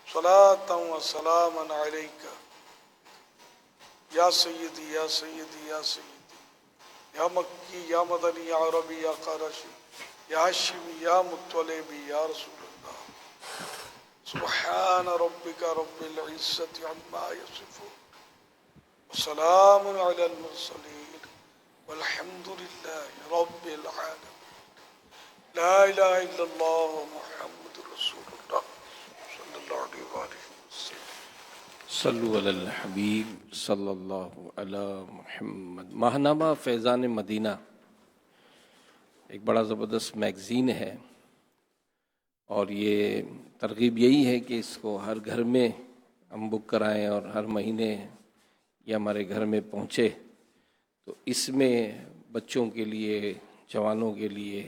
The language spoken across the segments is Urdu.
صلاة و سلاما علیکہ یا سیدی یا سیدی یا سیدی یا مکی یا مدنی یا عربی یا قرشی یا ہاشمی یا مطلبی یا رسول اللہ. سبحان ربک رب العزت عما یصفون وسلام علی المرسلین والحمد للہ رب العالمین. لا الہ الا اللہ محمد رسول اللہ صلی اللہ علیہ وآلہ وسلم. صلو علی الحبیب صلی اللہ علی محمد. ماہنامہ فیضان مدینہ ایک بڑا زبردست میگزین ہے، اور یہ ترغیب یہی ہے کہ اس کو ہر گھر میں ہم بک کرائیں اور ہر مہینے یہ ہمارے گھر میں پہنچے. تو اس میں بچوں کے لیے، جوانوں کے لیے،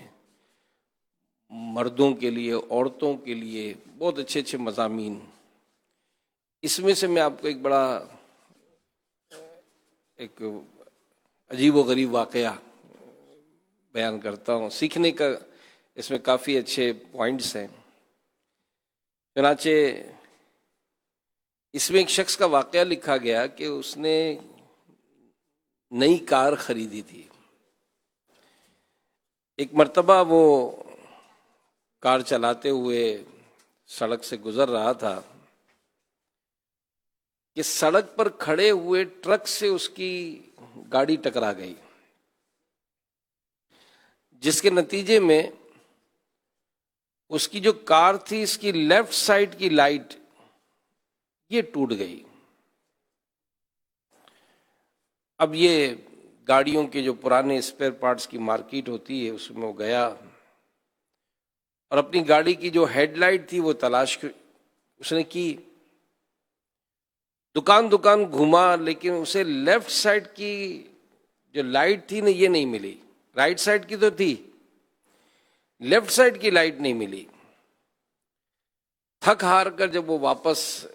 مردوں کے لیے، عورتوں کے لیے بہت اچھے اچھے مضامین. اس میں سے میں آپ کو ایک بڑا ایک عجیب و غریب واقعہ بیان کرتا ہوں. سیکھنے کا اس میں کافی اچھے پوائنٹس ہیں. چنانچہ اس میں ایک شخص کا واقعہ لکھا گیا کہ اس نے نئی کار خریدی تھی. ایک مرتبہ وہ کار چلاتے ہوئے سڑک سے گزر رہا تھا کہ سڑک پر کھڑے ہوئے ٹرک سے اس کی گاڑی ٹکرا گئی، جس کے نتیجے میں اس کی جو کار تھی، اس کی لیفٹ سائڈ کی لائٹ یہ ٹوٹ گئی. اب یہ گاڑیوں کے جو پرانے اسپیئر پارٹس کی مارکیٹ ہوتی ہے اس میں وہ گیا اور اپنی گاڑی کی جو ہیڈ لائٹ تھی وہ تلاش اس نے کی. دکان گھوما، لیکن اسے لیفٹ سائڈ کی جو لائٹ تھی نا یہ نہیں ملی. رائٹ سائڈ کی تو تھی، لیفٹ سائڈ کی لائٹ نہیں ملی. تھک ہار کر جب وہ واپس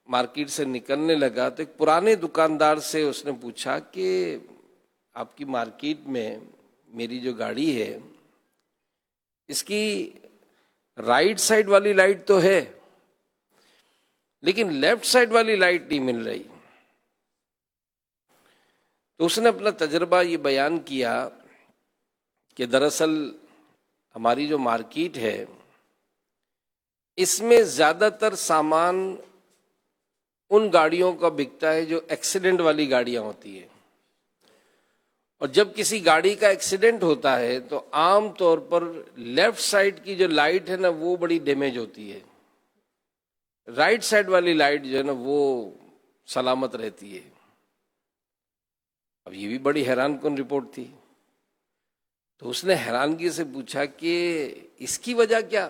مارکیٹ سے نکلنے لگا تو ایک پرانے دکاندار سے اس نے پوچھا کہ آپ کی مارکیٹ میں میری جو گاڑی ہے اس کی رائٹ سائڈ والی لائٹ تو ہے لیکن لیفٹ سائڈ والی لائٹ نہیں مل رہی. تو اس نے اپنا تجربہ یہ بیان کیا کہ دراصل ہماری جو مارکیٹ ہے اس میں زیادہ تر سامان ان گاڑیوں کا بکتا ہے جو ایکسیڈنٹ والی گاڑیاں ہوتی ہیں، اور جب کسی گاڑی کا ایکسیڈنٹ ہوتا ہے تو عام طور پر لیفٹ سائڈ کی جو لائٹ ہے نا وہ بڑی ڈیمیج ہوتی ہے، رائٹ سائڈ والی لائٹ جو ہے نا وہ سلامت رہتی ہے. اب یہ بھی بڑی حیران کن رپورٹ تھی. تو اس نے حیرانگی سے پوچھا کہ اس کی وجہ کیا؟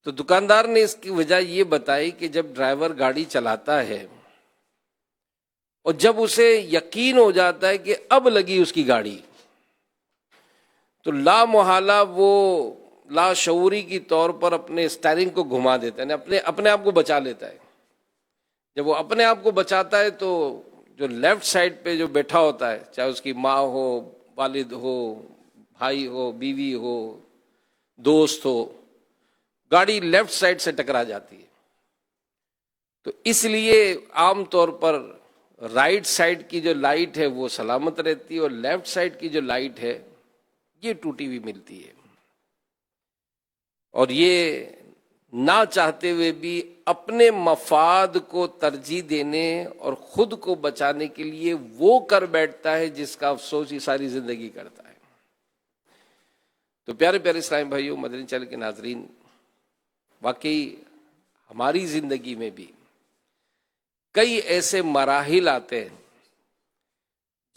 تو دکاندار نے اس کی وجہ یہ بتائی کہ جب ڈرائیور گاڑی چلاتا ہے اور جب اسے یقین ہو جاتا ہے کہ اب لگی اس کی گاڑی، تو لا محالہ وہ لا شعوری کی طور پر اپنے اسٹیئرنگ کو گھما دیتا ہے، اپنے آپ کو بچا لیتا ہے. جب وہ اپنے آپ کو بچاتا ہے تو جو لیفٹ سائڈ پہ جو بیٹھا ہوتا ہے، چاہے اس کی ماں ہو، والد ہو، بھائی ہو، بیوی ہو، دوست ہو، گاڑی لیفٹ سائڈ سے ٹکرا جاتی ہے. تو اس لیے عام طور پر رائٹ سائڈ کی جو لائٹ ہے وہ سلامت رہتی ہے اور لیفٹ سائڈ کی جو لائٹ ہے یہ ٹوٹی ہوئی ملتی ہے. اور یہ نہ چاہتے ہوئے بھی اپنے مفاد کو ترجیح دینے اور خود کو بچانے کے لیے وہ کر بیٹھتا ہے جس کا افسوس یہ ساری زندگی کرتا ہے. تو پیارے پیارے اسلامی بھائیوں، مدنی چینل کے ناظرین، واقعی ہماری زندگی میں بھی کئی ایسے مراحل آتے ہیں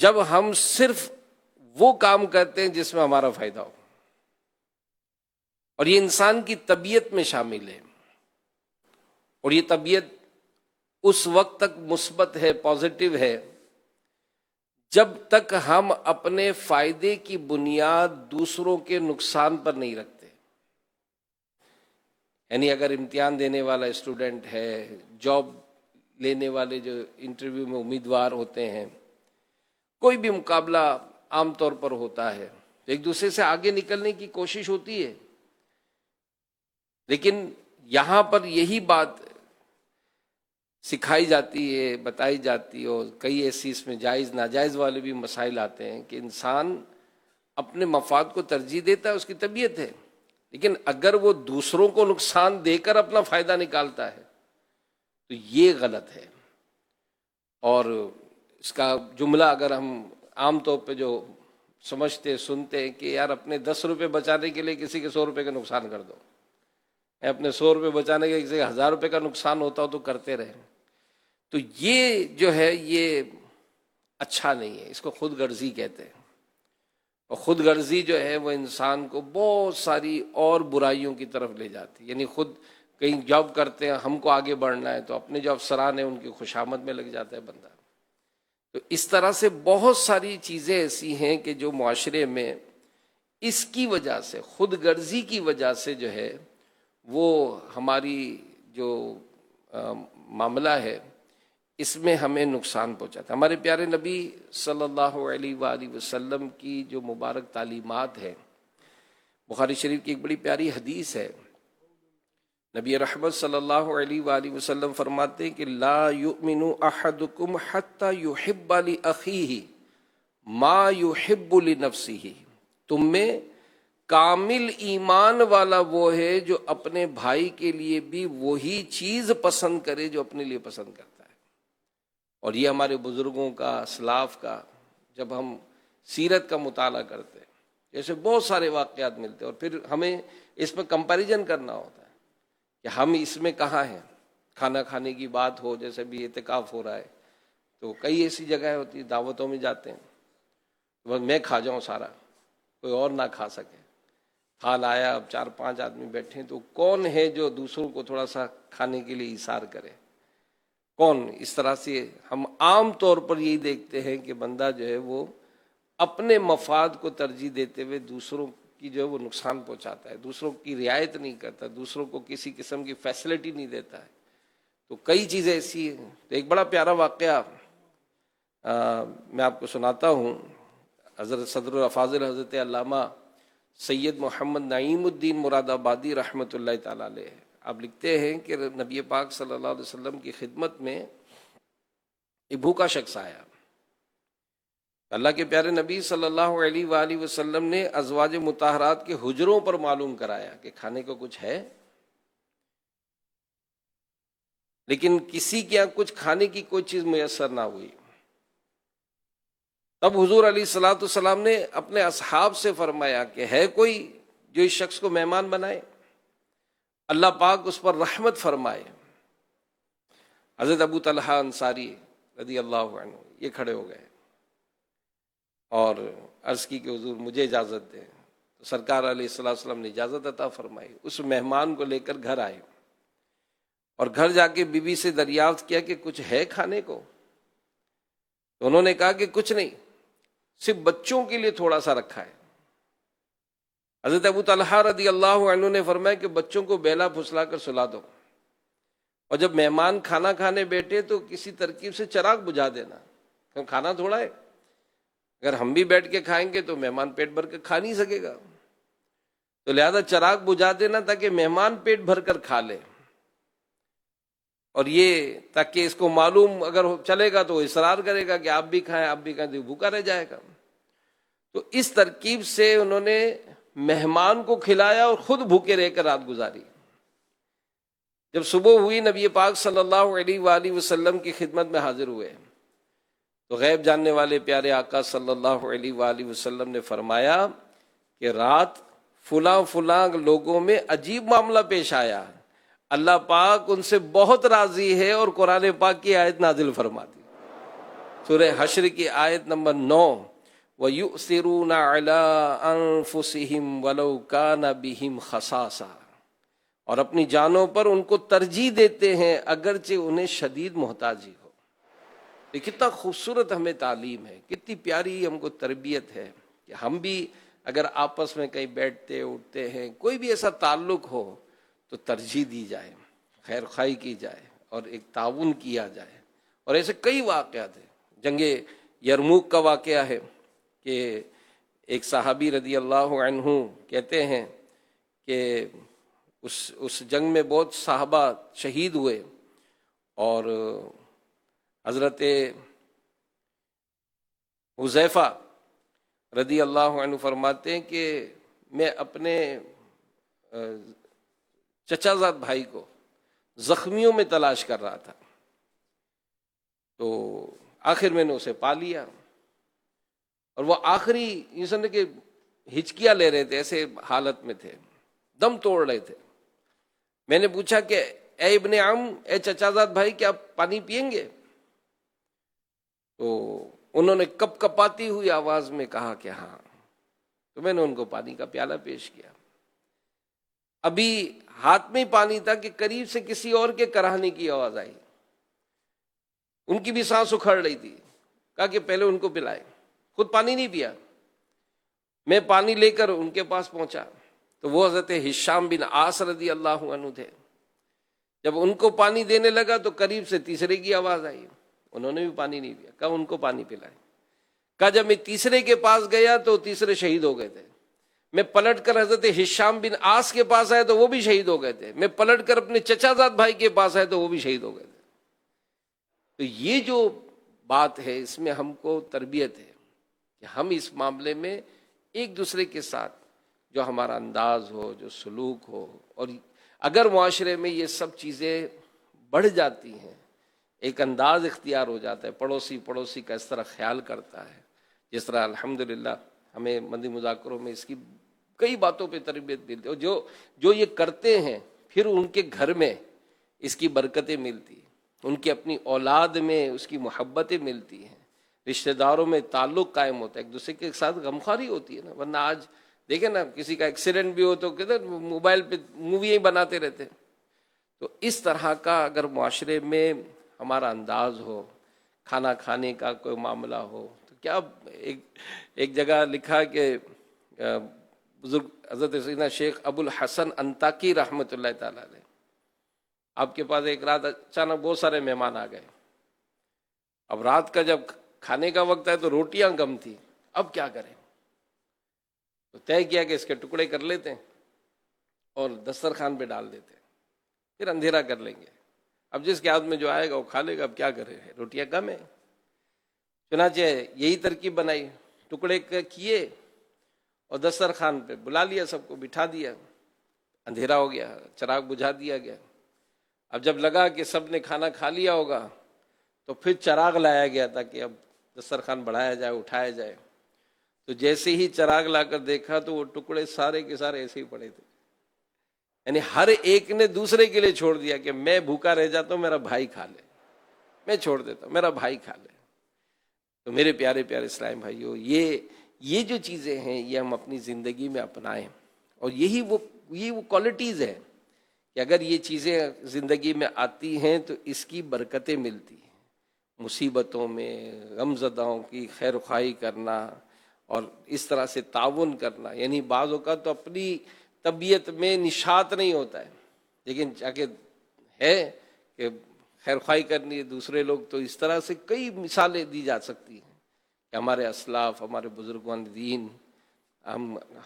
جب ہم صرف وہ کام کرتے ہیں جس میں ہمارا فائدہ ہو، اور یہ انسان کی طبیعت میں شامل ہے. اور یہ طبیعت اس وقت تک مثبت ہے، پازیٹیو ہے، جب تک ہم اپنے فائدے کی بنیاد دوسروں کے نقصان پر نہیں رکھتے. یعنی اگر امتحان دینے والا اسٹوڈنٹ ہے، جاب لینے والے جو انٹرویو میں امیدوار ہوتے ہیں، کوئی بھی مقابلہ عام طور پر ہوتا ہے تو ایک دوسرے سے آگے نکلنے کی کوشش ہوتی ہے، لیکن یہاں پر یہی بات سکھائی جاتی ہے، بتائی جاتی ہے، اور کئی ایسی اس میں جائز ناجائز والے بھی مسائل آتے ہیں کہ انسان اپنے مفاد کو ترجیح دیتا ہے، اس کی طبیعت ہے، لیکن اگر وہ دوسروں کو نقصان دے کر اپنا فائدہ نکالتا ہے تو یہ غلط ہے۔ اور اس کا جملہ اگر ہم عام طور پہ جو سمجھتے سنتے ہیں کہ یار اپنے 10 روپے بچانے کے لیے کسی کے 100 روپے کا نقصان کر دو، اپنے 100 روپے بچانے کے کسی کے 1000 روپے کا نقصان ہوتا ہو تو کرتے رہیں، تو یہ جو ہے یہ اچھا نہیں ہے، اس کو خود غرضی کہتے ہیں۔ اور خود غرضی جو ہے وہ انسان کو بہت ساری اور برائیوں کی طرف لے جاتی ہے، یعنی خود کہیں جاب کرتے ہیں، ہم کو آگے بڑھنا ہے تو اپنے جو افسران ہیں ان کی خوشامد میں لگ جاتا ہے بندہ۔ تو اس طرح سے بہت ساری چیزیں ایسی ہیں کہ جو معاشرے میں اس کی وجہ سے، خود غرضی کی وجہ سے جو ہے وہ ہماری جو معاملہ ہے اس میں ہمیں نقصان پہنچاتا ہے۔ ہمارے پیارے نبی صلی اللہ علیہ وآلہ وسلم کی جو مبارک تعلیمات ہیں، بخاری شریف کی ایک بڑی پیاری حدیث ہے، نبی رحمت صلی اللہ علیہ وآلہ وسلم فرماتے ہیں کہ لا یؤمن احدکم حتی یحب لاخیہ ما یحب لنفسہ، تم میں کامل ایمان والا وہ ہے جو اپنے بھائی کے لیے بھی وہی چیز پسند کرے جو اپنے لیے پسند کرتا ہے۔ اور یہ ہمارے بزرگوں کا، اسلاف کا، جب ہم سیرت کا مطالعہ کرتے ہیں جیسے بہت سارے واقعات ملتے ہیں، اور پھر ہمیں اس میں کمپیریزن کرنا ہوتا ہے کہ ہم اس میں کہاں ہیں۔ کھانا کھانے کی بات ہو، جیسے بھی اعتکاف ہو رہا ہے تو کئی ایسی جگہیں ہوتی ہیں، دعوتوں میں جاتے ہیں بس میں کھا جاؤں سارا، کوئی اور نہ کھا سکے۔ حال آیا اب 4-5 آدمی بیٹھے ہیں تو کون ہے جو دوسروں کو تھوڑا سا کھانے کے لیے ایثار کرے؟ کون؟ اس طرح سے ہم عام طور پر یہی دیکھتے ہیں کہ بندہ جو ہے وہ اپنے مفاد کو ترجیح دیتے ہوئے دوسروں کی جو ہے وہ نقصان پہنچاتا ہے، دوسروں کی رعایت نہیں کرتا، دوسروں کو کسی قسم کی فیسلٹی نہیں دیتا ہے۔ تو کئی چیزیں ایسی ہیں۔ تو ایک بڑا پیارا واقعہ میں آپ کو سناتا ہوں۔ حضرت صدر الافاضل حضرت علامہ سید محمد نعیم الدین مراد آبادی رحمۃ اللہ تعالی علیہ، آپ لکھتے ہیں کہ نبی پاک صلی اللہ علیہ وسلم کی خدمت میں ایک بھوکا شخص آیا۔ اللہ کے پیارے نبی صلی اللہ علیہ وآلہ وسلم نے ازواج مطہرات کے حجروں پر معلوم کرایا کہ کھانے کو کچھ ہے، لیکن کسی کے یہاں کچھ کھانے کی کوئی چیز میسر نہ ہوئی۔ تب حضور علیہ الصلوۃ والسلام نے اپنے اصحاب سے فرمایا کہ ہے کوئی جو اس شخص کو مہمان بنائے، اللہ پاک اس پر رحمت فرمائے۔ حضرت ابو طلحہ انصاری رضی اللہ عنہ یہ کھڑے ہو گئے اور عرض کی کہ حضور مجھے اجازت دیں، تو سرکار علیہ الصلوۃ والسلام نے اجازت عطا فرمائی۔ اس مہمان کو لے کر گھر آئے اور گھر جا کے بیوی سے دریافت کیا کہ کچھ ہے کھانے کو؟ تو انہوں نے کہا کہ کچھ نہیں، صرف بچوں کے لیے تھوڑا سا رکھا ہے۔ حضرت ابو طلحہ رضی اللہ عنہ نے فرمایا کہ بچوں کو بیلا پھسلا کر سلا دو، اور جب مہمان کھانا کھانے بیٹھے تو کسی ترکیب سے چراغ بجھا دینا، کیونکہ کھانا تھوڑا ہے، اگر ہم بھی بیٹھ کے کھائیں گے تو مہمان پیٹ بھر کے کھا نہیں سکے گا، تو لہذا چراغ بجھا دینا تاکہ مہمان پیٹ بھر کر کھا لے، اور یہ تاکہ اس کو معلوم اگر چلے گا تو وہ اصرار کرے گا کہ آپ بھی کھائیں تو بھوکا رہ جائے گا۔ تو اس ترکیب سے انہوں نے مہمان کو کھلایا اور خود بھوکے رہ کر رات گزاری۔ جب صبح ہوئی نبی پاک صلی اللہ علیہ وآلہ وسلم کی خدمت میں حاضر ہوئے تو غیب جاننے والے پیارے آقا صلی اللہ علیہ وآلہ وسلم نے فرمایا کہ رات فلاں لوگوں میں عجیب معاملہ پیش آیا، اللہ پاک ان سے بہت راضی ہے، اور قرآن پاک کی آیت نازل فرما دی، سورہ حشر کی آیت نمبر 9، وَيُؤْثِرُونَ عَلَىٰ أَنفُسِهِمْ وَلَوْ كَانَ بِهِمْ خَصَاصَةٌ، اور اپنی جانوں پر ان کو ترجیح دیتے ہیں اگرچہ انہیں شدید محتاجی ہو۔ یہ کتنا خوبصورت ہمیں تعلیم ہے، کتنی پیاری ہم کو تربیت ہے کہ ہم بھی اگر آپس میں کہیں بیٹھتے اٹھتے ہیں، کوئی بھی ایسا تعلق ہو تو ترجیح دی جائے، خیر خواہی کی جائے اور ایک تعاون کیا جائے۔ اور ایسے کئی واقعات ہیں۔ جنگ یرموک کا واقعہ ہے کہ ایک صحابی رضی اللہ عنہ کہتے ہیں کہ اس جنگ میں بہت صحابہ شہید ہوئے، اور حضرت حذیفہ رضی اللہ عنہ فرماتے ہیں کہ میں اپنے چچا زاد بھائی کو زخمیوں میں تلاش کر رہا تھا، تو آخر میں نے اسے پا لیا، اور وہ آخری یہ سمجھے کہ ہچکیاں لے رہے تھے، ایسے حالت میں تھے، دم توڑ رہے تھے۔ میں نے پوچھا کہ اے ابن عم، اے چچا زاد بھائی، کیا آپ پانی پئیں گے؟ تو انہوں نے کپ کپاتی ہوئی آواز میں کہا کہ ہاں، تو میں نے ان کو پانی کا پیالہ پیش کیا۔ ابھی ہاتھ میں ہی پانی تھا کہ قریب سے کسی اور کے کراہنے کی آواز آئی، ان کی بھی سانس اکھڑ رہی تھی، کہا کہ پہلے ان کو پلائیں، خود پانی نہیں پیا۔ میں پانی لے کر ان کے پاس پہنچا تو وہ حضرت ہشام بن عاص رضی اللہ عنہ تھے۔ جب ان کو پانی دینے لگا تو قریب سے تیسرے کی آواز آئی، انہوں نے بھی پانی نہیں پیا، کہا ان کو پانی پلائیں۔ کہا جب میں تیسرے کے پاس گیا تو تیسرے شہید ہو گئے تھے، میں پلٹ کر حضرت ہشام بن عاص کے پاس آیا تو وہ بھی شہید ہو گئے تھے، میں پلٹ کر اپنے چچا زاد بھائی کے پاس آیا تو وہ بھی شہید ہو گئے تھے۔ تو یہ جو بات ہے، اس میں ہم کو تربیت ہے کہ ہم اس معاملے میں ایک دوسرے کے ساتھ جو ہمارا انداز ہو، جو سلوک ہو، اور اگر معاشرے میں یہ سب چیزیں بڑھ جاتی ہیں، ایک انداز اختیار ہو جاتا ہے، پڑوسی کا اس طرح خیال کرتا ہے، جس طرح الحمدللہ ہمیں مدنی مذاکروں میں اس کی کئی باتوں پہ تربیت ملتی ہے، اور جو یہ کرتے ہیں پھر ان کے گھر میں اس کی برکتیں ملتی ہیں، ان کی اپنی اولاد میں اس کی محبتیں ملتی ہیں، رشتہ داروں میں تعلق قائم ہوتا ہے، ایک دوسرے کے ساتھ غمخواری ہوتی ہے نا۔ ورنہ آج دیکھیں نا، کسی کا ایکسیڈنٹ بھی ہو تو کہتے ہیں موبائل پہ موویاں بناتے رہتے ہیں۔ تو اس طرح کا اگر معاشرے میں ہمارا انداز ہو، کھانا کھانے کا کوئی معاملہ ہو، تو کیا ایک جگہ لکھا کہ بزرگ حضرت سیدنا شیخ ابو الحسن انطاکی رحمۃ اللہ تعالی علیہ، آپ کے پاس ایک رات اچانک بہت سارے مہمان آ گئے۔ اب رات کا جب کھانے کا وقت ہے تو روٹیاں کم تھی، اب کیا کریں؟ تو طے کیا کہ اس کے ٹکڑے کر لیتے ہیں اور دسترخوان پہ ڈال دیتے ہیں، پھر اندھیرا کر لیں گے، اب جس کے ہاتھ میں جو آئے گا وہ کھا لے گا، اب کیا کرے، روٹیاں کم ہیں۔ چنانچہ یہی ترکیب بنائی، ٹکڑے کیے اور دسترخوان پہ بلا لیا، سب کو بٹھا دیا، اندھیرا ہو گیا، چراغ بجھا دیا گیا۔ اب جب لگا کہ سب نے کھانا کھا لیا ہوگا تو پھر چراغ لایا گیا تاکہ اب دسترخوان بڑھایا جائے، اٹھایا جائے۔ تو جیسے ہی چراغ لا کر دیکھا تو وہ ٹکڑے سارے کے سارے ایسے ہی پڑے تھے، یعنی ہر ایک نے دوسرے کے لیے چھوڑ دیا کہ میں بھوکا رہ جاتا ہوں، میرا بھائی کھا لے، میں چھوڑ دیتا ہوں، میرا بھائی کھا لے۔ تو میرے پیارے پیارے اسلام بھائیوں، یہ جو چیزیں ہیں یہ ہم اپنی زندگی میں اپنائیں، اور یہی وہ کوالٹیز ہیں کہ اگر یہ چیزیں زندگی میں آتی ہیں تو اس کی برکتیں ملتی ہیں۔ مصیبتوں میں غم زداؤں کی خیر خواہی کرنا اور اس طرح سے تعاون کرنا، یعنی بعض اوقات تو اپنی طبیعت میں نشاط نہیں ہوتا ہے، لیکن جا کے ہے کہ خیر خواہی کرنی ہے دوسرے لوگ، تو اس طرح سے کئی مثالیں دی جا سکتی ہیں کہ ہمارے اسلاف، ہمارے بزرگان دین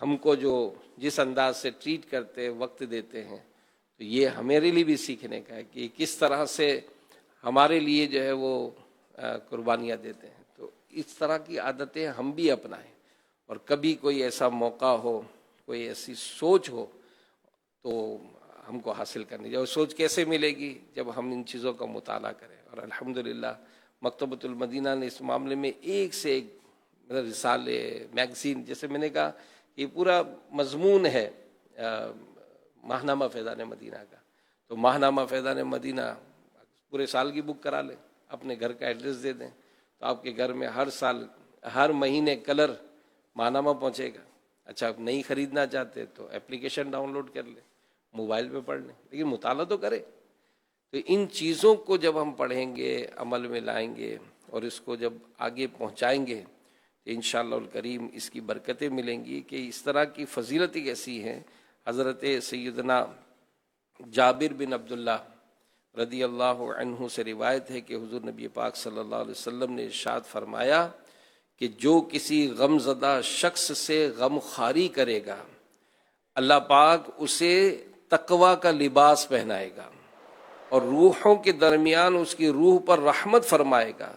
ہم کو جو جس انداز سے ٹریٹ کرتے، وقت دیتے ہیں، تو یہ ہمارے لیے بھی سیکھنے کا ہے کہ کس طرح سے ہمارے لیے جو ہے وہ قربانیاں دیتے ہیں۔ تو اس طرح کی عادتیں ہم بھی اپنائیں، اور کبھی کوئی ایسا موقع ہو، کوئی ایسی سوچ ہو تو ہم کو حاصل کرنی چاہیے۔ اور سوچ کیسے ملے گی؟ جب ہم ان چیزوں کا مطالعہ کریں، اور الحمدللہ مکتبۃ المدینہ نے اس معاملے میں ایک سے ایک رسالے، میگزین، جیسے میں نے کہا یہ پورا مضمون ہے ماہنامہ فیضان مدینہ کا، تو ماہنامہ فیضان مدینہ پورے سال کی بک کرا لیں، اپنے گھر کا ایڈریس دے دیں تو آپ کے گھر میں ہر سال ہر مہینے کلر ماہنامہ پہنچے گا۔ اچھا آپ نہیں خریدنا چاہتے تو اپلیکیشن ڈاؤن لوڈ کر لیں، موبائل پہ پڑھ لیں، لیکن مطالعہ تو کریں۔ تو ان چیزوں کو جب ہم پڑھیں گے، عمل میں لائیں گے اور اس کو جب آگے پہنچائیں گے تو انشاءاللہ الکریم اس کی برکتیں ملیں گی کہ اس طرح کی فضیلت ایسی ہے۔ حضرت سیدنا جابر بن عبداللہ رضی اللہ عنہ سے روایت ہے کہ حضور نبی پاک صلی اللہ علیہ وسلم نے ارشاد فرمایا کہ جو کسی غم زدہ شخص سے غم خواری کرے گا، اللہ پاک اسے تقوی کا لباس پہنائے گا اور روحوں کے درمیان اس کی روح پر رحمت فرمائے گا،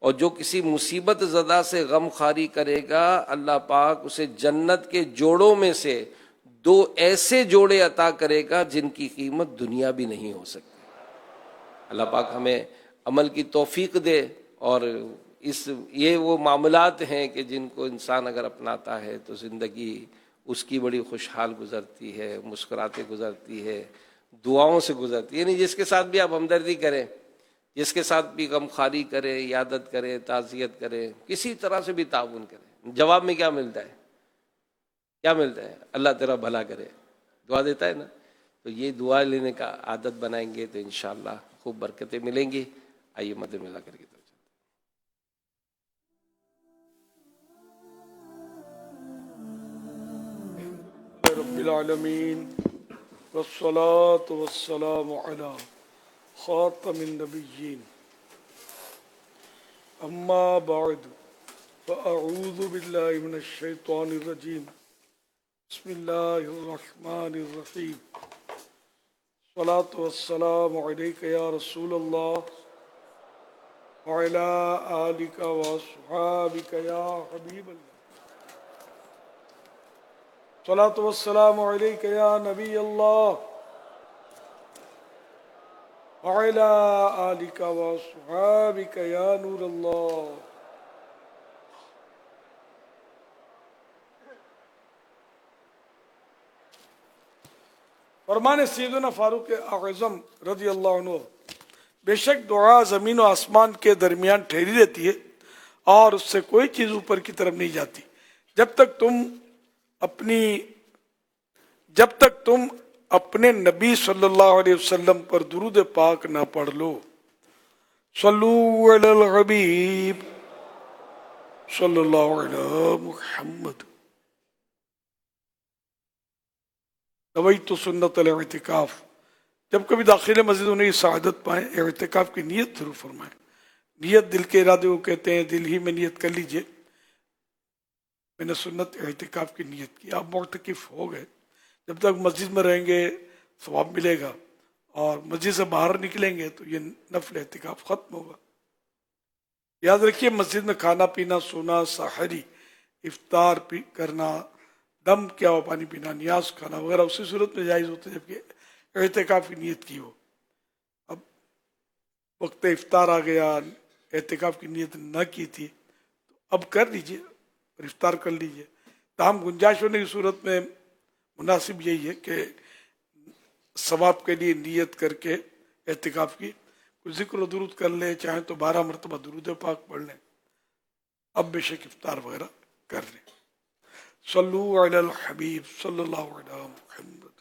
اور جو کسی مصیبت زدہ سے غم خواری کرے گا اللہ پاک اسے جنت کے جوڑوں میں سے 2 ایسے جوڑے عطا کرے گا جن کی قیمت دنیا بھی نہیں ہو سکتی۔ اللہ پاک ہمیں عمل کی توفیق دے، اور یہ وہ معاملات ہیں کہ جن کو انسان اگر اپناتا ہے تو زندگی اس کی بڑی خوشحال گزرتی ہے، مسکراتے گزرتی ہے، دعاؤں سے گزرتی ہے۔ یعنی جس کے ساتھ بھی آپ ہمدردی کریں، جس کے ساتھ بھی غم خواری کرے، عیادت کرے، تعزیت کرے، کسی طرح سے بھی تعاون کرے، جواب میں کیا ملتا ہے؟ کیا ملتا ہے؟ اللہ تیرا بھلا کرے، دعا دیتا ہے نا۔ تو یہ دعا لینے کا عادت بنائیں گے تو انشاءاللہ خوب برکتیں ملیں گی۔ آئیے مدد ملا کر کے رب العالمین والصلاة والسلام علی خاتم النبیین، اما بعد فاعوذ باللہ من الشیطان الرجیم، بسم اللہ الرحمن الرحیم، الصلاة والسلام علیک یا رسول اللہ وعلی آلک واصحابک یا حبیب اللہ، الصلاة والسلام علیک یا نبی اللہ وعلی آلک واصحابک یا نور اللہ۔ فرمان سیدنا فاروق اعظم رضی اللہ عنہ، بے شک دعا زمین و آسمان کے درمیان ٹھہری رہتی ہے اور اس سے کوئی چیز اوپر کی طرف نہیں جاتی جب تک تم اپنے نبی صلی اللہ علیہ وسلم پر درود پاک نہ پڑھ لو۔ صلو علی الحبیب صلی اللہ علیہ محمد۔ نویت سنت الاعتکاف، جب کبھی داخل مسجد انہیں سعادت پائیں اعتکاف کی نیت ضرور فرمائیں۔ نیت دل کے ارادے کو کہتے ہیں، دل ہی میں نیت کر لیجئے۔ میں نے سنت اعتکاف کی نیت کی، آپ معتکف ہو گئے، جب تک مسجد میں رہیں گے ثواب ملے گا، اور مسجد سے باہر نکلیں گے تو یہ نفل اعتکاف ختم ہوگا۔ یاد رکھیے، مسجد میں کھانا پینا، سونا، سحری، افطار کرنا، دم کیا ہو، پانی پینا، نیاز کھانا وغیرہ اسی صورت میں جائز ہوتا ہے جبکہ اعتکاف کی نیت کی ہو۔ اب وقت افطار آ گیا، اعتکاف کی نیت نہ کی تھی تو اب کر لیجئے اور افطار کر لیجئے۔ تاہم گنجائش ہونے کی صورت میں مناسب یہی ہے کہ ثواب کے لیے نیت کر کے اعتکاف کی کوئی ذکر و درود کر لیں، چاہیں تو 12 مرتبہ درود پاک پڑھ لیں، اب بے شک افطار وغیرہ کر لیں۔ صلو علی الحبیب صلی اللہ علیہ محمد۔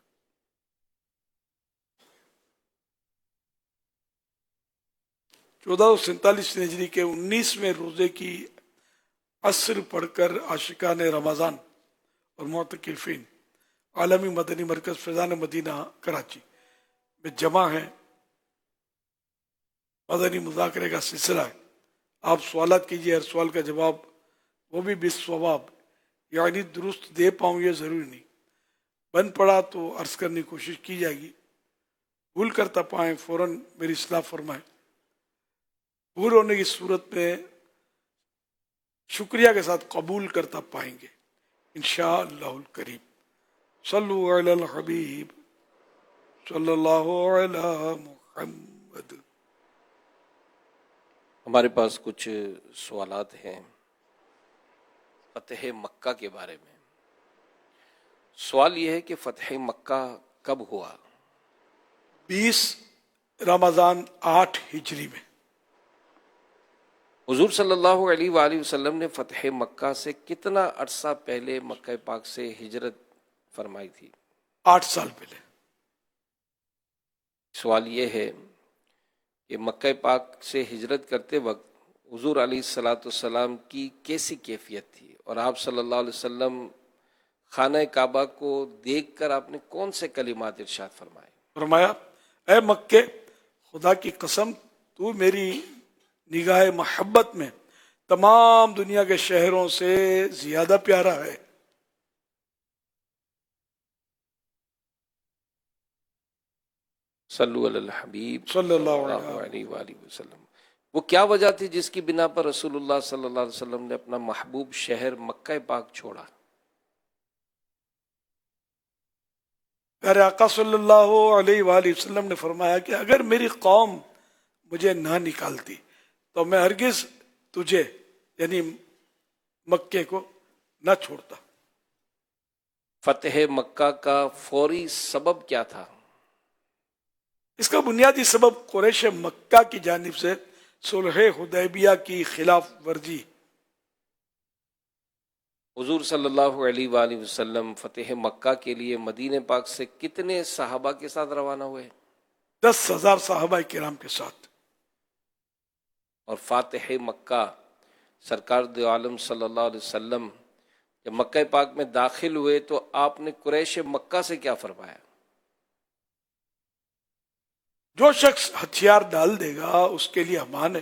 1447 ہجری کے 19ویں روزے کی عصر پڑھ کر عاشقان رمضان اور معتکفین عالمی مدنی مرکز فیضان مدینہ کراچی میں جمع ہیں۔ مدنی مذاکرے کا سلسلہ ہے، آپ سوالات کیجئے، ہر سوال کا جواب وہ بھی بالصواب، یعنی درست دے پاؤں یہ ضروری نہیں، بن پڑا تو عرض کرنے کی کوشش کی جائے گی، بھول کرتا پائیں فوراً میری اصلاح فرمائیں۔ بھول ہونے کی صورت میں شکریہ کے ساتھ قبول کرتا پائیں گے انشاءاللہ الکریم۔ صلو علی الحبیب صلی اللہ علی محمد۔ ہمارے پاس کچھ سوالات ہیں فتح مکہ کے بارے میں۔ سوال یہ ہے کہ فتح مکہ کب ہوا؟ 20 رمضان 8 ہجری میں۔ حضور صلی اللہ علیہ وآلہ وسلم نے فتح مکہ سے کتنا عرصہ پہلے مکہ پاک سے ہجرت فرمائی تھی؟ 8 سال پہلے۔ سوال یہ ہے کہ مکہ پاک سے ہجرت کرتے وقت حضور علیہ السلام کی کیسی کیفیت تھی، اور آپ صلی اللہ علیہ وسلم خانہ کعبہ کو دیکھ کر آپ نے کون سے کلمات ارشاد فرمائے؟ فرمایا، اے مکے، خدا کی قسم تو میری نگاہ محبت میں تمام دنیا کے شہروں سے زیادہ پیارا ہے۔ صلو علی الحبیب صلی اللہ علیہ وآلہ وسلم۔ وہ کیا وجہ تھی جس کی بنا پر رسول اللہ صلی اللہ علیہ وسلم نے اپنا محبوب شہر مکہ پاک چھوڑا؟ پیارے آقا صلی اللہ علیہ وآلہ وسلم نے فرمایا کہ اگر میری قوم مجھے نہ نکالتی تو میں ہرگز تجھے یعنی مکے کو نہ چھوڑتا۔ فتح مکہ کا فوری سبب کیا تھا؟ اس کا بنیادی سبب قریش مکہ کی جانب سے صلح حدیبیہ کی خلاف ورزی۔ حضور صلی اللہ علیہ وآلہ وسلم فتح مکہ کے لیے مدینہ پاک سے کتنے صحابہ کے ساتھ روانہ ہوئے؟ 10,000 صحابہ کرام کے ساتھ۔ اور فاتح مکہ سرکار دو عالم صلی اللہ علیہ وسلم جب مکہ پاک میں داخل ہوئے تو آپ نے قریش مکہ سے کیا فرمایا؟ جو شخص ہتھیار ڈال دے گا اس کے لیے امان ہے،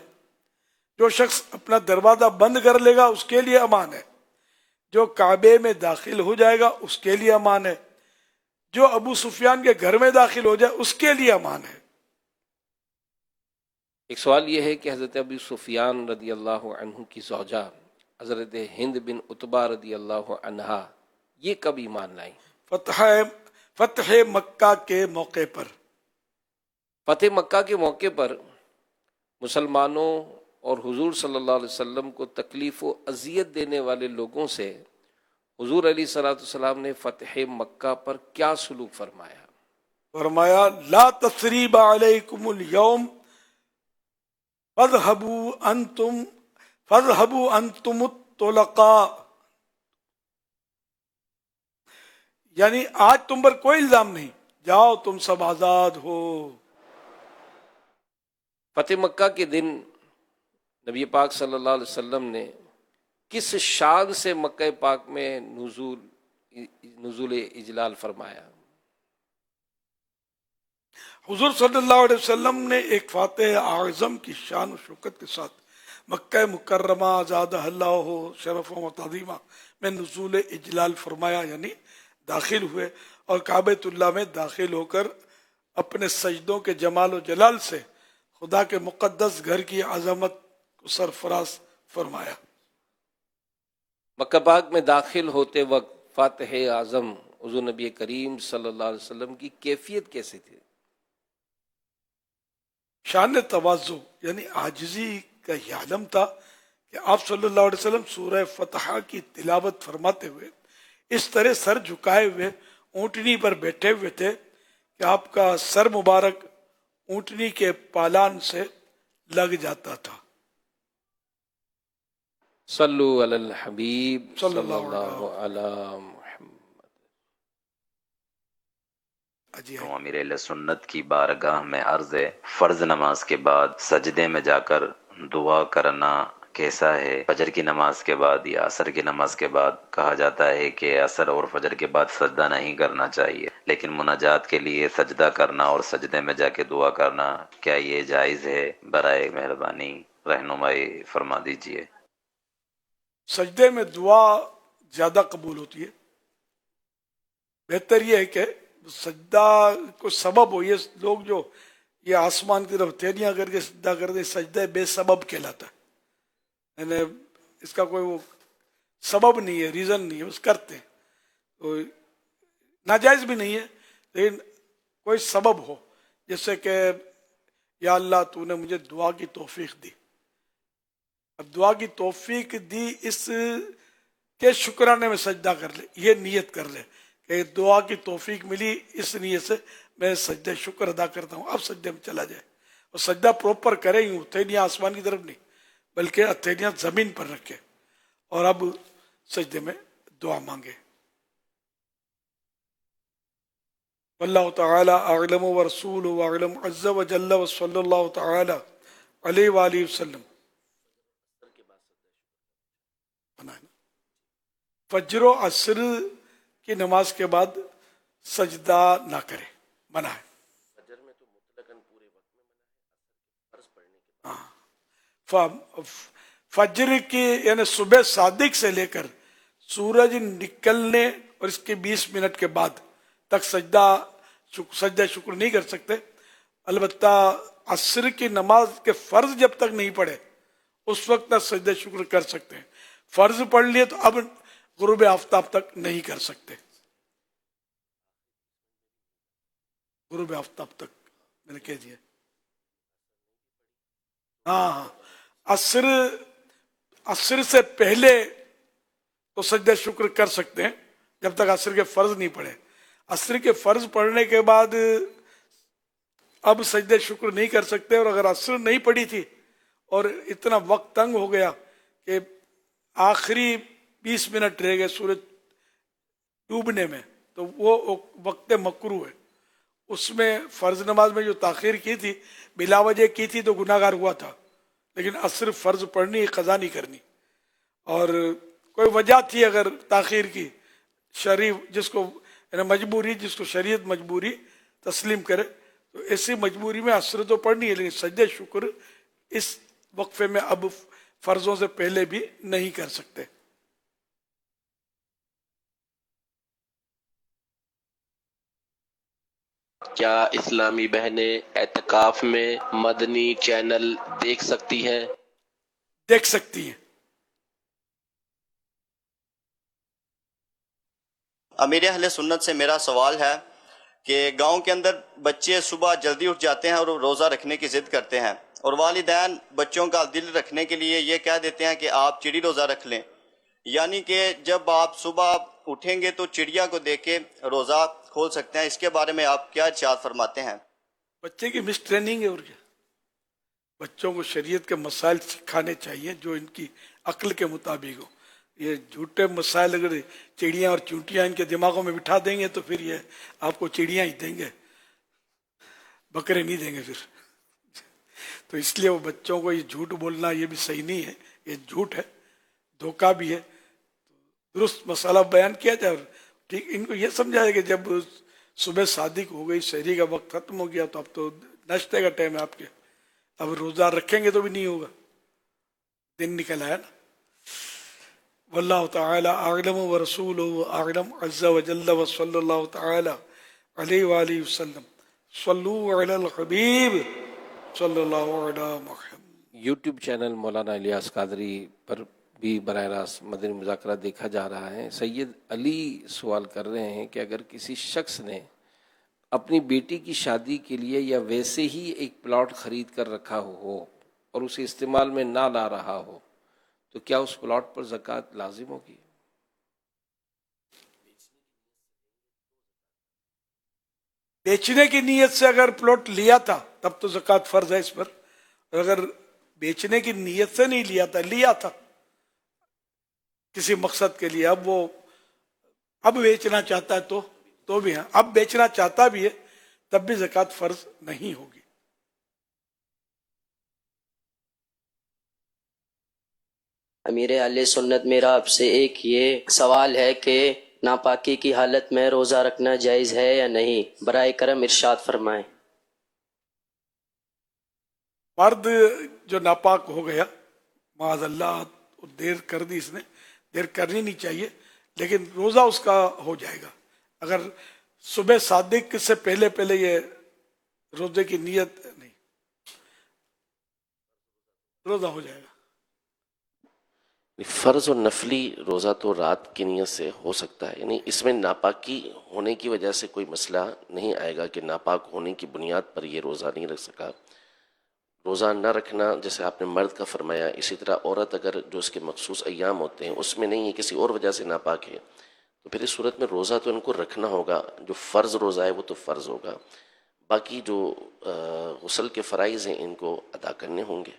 جو شخص اپنا دروازہ بند کر لے گا اس کے لیے امان ہے، جو کعبے میں داخل ہو جائے گا اس کے لیے امان ہے، جو ابو سفیان کے گھر میں داخل ہو جائے اس کے لیے امان ہے۔ ایک سوال یہ ہے کہ حضرت ابو سفیان رضی اللہ عنہ کی زوجہ حضرت ہند بن عتبہ رضی اللہ عنہا یہ کب ایمان لائیں؟ فتح مکہ کے موقع پر۔ فتح مکہ کے موقع پر مسلمانوں اور حضور صلی اللہ علیہ وسلم کو تکلیف و اذیت دینے والے لوگوں سے حضور علیہ الصلوۃ والسلام نے فتح مکہ پر کیا سلوک فرمایا؟ فرمایا لا تثریب علیکم اليوم فاذهبوا انتم الطلقاء، یعنی آج تم پر کوئی الزام نہیں، جاؤ تم سب آزاد ہو۔ فتح مکہ کے دن نبی پاک صلی اللہ علیہ وسلم نے کس شان سے مکہ پاک میں نزول اجلال فرمایا؟ حضور صلی اللہ علیہ وسلم نے ایک فاتح اعظم کی شان و شوکت کے ساتھ مکہ مکرمہ زادہ اللہ شرف و تعظیمہ میں نزول اجلال فرمایا، یعنی داخل ہوئے اور کعبۃ اللہ میں داخل ہو کر اپنے سجدوں کے جمال و جلال سے خدا کے مقدس گھر کی عظمت کو سرفراز فرمایا۔ مکہ پاک میں داخل ہوتے وقت فاتح اعظم حضور نبی کریم صلی اللہ علیہ وسلم کی کیفیت کیسے تھی؟ شان تواضع یعنی عاجزی کا یہ عالم تھا کہ آپ صلی اللہ علیہ وسلم سورہ فتح کی تلاوت فرماتے ہوئے اس طرح سر جھکائے ہوئے اونٹنی پر بیٹھے ہوئے تھے کہ آپ کا سر مبارک اونٹنی کے پالان سے لگ جاتا تھا۔ صلو علی الحبیب صلی صلی اللہ اللہ علی محمد۔ تو امیر اہل سنت کی بارگاہ میں عرض ہے، فرض نماز کے بعد سجدے میں جا کر دعا کرنا کیسا ہے؟ فجر کی نماز کے بعد یا عصر کی نماز کے بعد کہا جاتا ہے کہ عصر اور فجر کے بعد سجدہ نہیں کرنا چاہیے، لیکن مناجات کے لیے سجدہ کرنا اور سجدے میں جا کے دعا کرنا کیا یہ جائز ہے؟ برائے مہربانی رہنمائی فرما دیجیے۔ سجدے میں دعا زیادہ قبول ہوتی ہے، بہتر یہ ہے کہ سجدہ کو سبب ہو، یہ لوگ جو یہ آسمان کی طرف تیریاں کر کے سجدہ کرتے سجدہ بے سبب کہلاتا ہے، یعنی اس کا کوئی وہ سبب نہیں ہے، ریزن نہیں ہے، بس کرتے ہیں، تو ناجائز بھی نہیں ہے، لیکن کوئی سبب ہو، جیسے کہ یا اللہ تو نے مجھے دعا کی توفیق دی، اب دعا کی توفیق دی اس کے شکرانے میں سجدہ کر لے، یہ نیت کر لے کہ دعا کی توفیق ملی، اس نیت سے میں سجدہ شکر ادا کرتا ہوں، اب سجدے میں چلا جائے اور سجدہ پروپر کرے، ہی ہتھیلیاں آسمان کی طرف نہیں بلکہ ہتھیلیاں زمین پر رکھے اور اب سجدے میں دعا مانگے۔ واللہ تعالی اعلم ورسولہ اعلم عز وجل وصلی اللہ تعالی علیہ وآلہ وسلم۔ فجر و عصر کی نماز کے بعد سجدہ نہ کرے، منع ہے۔ فجر کی یعنی صبح صادق سے لے کر سورج نکلنے اور اس کے 20 منٹ کے بعد تک سجدہ شکر نہیں کر سکتے، البتہ عصر کی نماز کے فرض جب تک نہیں پڑھے اس وقت تک سجدہ شکر کر سکتے ہیں. فرض پڑھ لیے تو اب غروب آفتاب تک نہیں کر سکتے. غروب آفتاب تک میں نے کہہ دیا. ہاں عصر سے پہلے تو سجدہ شکر کر سکتے ہیں جب تک عصر کے فرض نہیں پڑھے. عصر کے فرض پڑھنے کے بعد اب سجدہ شکر نہیں کر سکتے. اور اگر عصر نہیں پڑھی تھی اور اتنا وقت تنگ ہو گیا کہ آخری 20 منٹ رہ گئے سورج ڈوبنے میں, تو وہ وقت مکروہ ہے. اس میں فرض نماز میں جو تاخیر کی تھی بلا وجہ کی تھی تو گناہ گار ہوا تھا, لیکن عصر فرض پڑھنی قضا نہیں کرنی. اور کوئی وجہ تھی اگر تاخیر کی شریف جس کو مجبوری, جس کو شریعت مجبوری تسلیم کرے, تو ایسی مجبوری میں عصر تو پڑھنی ہے, لیکن سجدہ شکر اس وقفے میں اب فرضوں سے پہلے بھی نہیں کر سکتے. کیا اسلامی بہنیں اعتکاف میں مدنی چینل دیکھ سکتی ہیں؟ دیکھ سکتی ہیں. امیر اہل سنت سے میرا سوال ہے کہ گاؤں کے اندر بچے صبح جلدی اٹھ جاتے ہیں اور روزہ رکھنے کی ضد کرتے ہیں, اور والدین بچوں کا دل رکھنے کے لیے یہ کہہ دیتے ہیں کہ آپ چڑی روزہ رکھ لیں, یعنی کہ جب آپ صبح اٹھیں گے تو چڑیا کو دیکھ کے روزہ کھول سکتے ہیں. اس کے بارے میں آپ کیا ارشاد فرماتے ہیں؟ بچے کی مس ٹریننگ ہے. اور کیا, بچوں کو شریعت کے مسائل سکھانے چاہیے جو ان کی عقل کے مطابق ہو. یہ جھوٹے مسائل اگر چڑیاں اور چونٹیاں ان کے دماغوں میں بٹھا دیں گے تو پھر یہ آپ کو چڑیاں ہی دیں گے, بکرے نہیں دیں گے پھر. تو اس لیے وہ بچوں کو یہ جھوٹ بولنا یہ بھی صحیح نہیں ہے, یہ جھوٹ ہے, دھوکہ بھی ہے. درست مسئلہ بیان کیا جائے, ٹھیک ان کو یہ سمجھایا کہ جب صبح صادق ہو گئی, سحری کا وقت ختم ہو گیا, تو اب تو ناشتے کا ٹائم ہے آپ کے, اب روزہ رکھیں گے تو بھی نہیں ہوگا, دن نکل آیا نا. واللہ تعالی اعلم ورسولہ اعلم عز وجل وصلی اللہ تعالی علیہ وآلہ وسلم. صلو علی الحبیب صلی اللہ علی محمد. یوٹیوب چینل مولانا الیاس قادری پر بھی براہ راست مدنی مذاکرہ دیکھا جا رہا ہے. سید علی سوال کر رہے ہیں کہ اگر کسی شخص نے اپنی بیٹی کی شادی کے لیے یا ویسے ہی ایک پلاٹ خرید کر رکھا ہو اور اسے استعمال میں نہ لا رہا ہو تو کیا اس پلاٹ پر زکوٰۃ لازم ہوگی؟ بیچنے کی نیت سے اگر پلاٹ لیا تھا تب تو زکوٰۃ فرض ہے اس پر. اگر بیچنے کی نیت سے نہیں لیا تھا کسی مقصد کے لیے, اب وہ اب بیچنا چاہتا ہے تو بھی, ہاں اب بیچنا چاہتا بھی ہے تب بھی زکوٰۃ فرض نہیں ہوگی. امیر اہل سنت میرا آپ سے ایک یہ سوال ہے کہ ناپاکی کی حالت میں روزہ رکھنا جائز ہے یا نہیں؟ برائے کرم ارشاد فرمائیں. مرد جو ناپاک ہو گیا معاذ اللہ, دیر کر دی اس نے, دیر کرنی نہیں چاہیے, لیکن روزہ اس کا ہو جائے گا. اگر صبح صادق سے پہلے یہ روزے کی نیت نہیں, روزہ ہو جائے گا. فرض اور نفلی روزہ تو رات کی نیت سے ہو سکتا ہے, یعنی اس میں ناپاکی ہونے کی وجہ سے کوئی مسئلہ نہیں آئے گا کہ ناپاک ہونے کی بنیاد پر یہ روزہ نہیں رکھ سکا. روزہ نہ رکھنا جیسے آپ نے مرد کا فرمایا, اسی طرح عورت اگر جو اس کے مخصوص ایام ہوتے ہیں اس میں نہیں ہے, کسی اور وجہ سے ناپاک ہے, تو پھر اس صورت میں روزہ تو ان کو رکھنا ہوگا. جو فرض روزہ ہے وہ تو فرض ہوگا, باقی جو غسل کے فرائض ہیں ان کو ادا کرنے ہوں گے.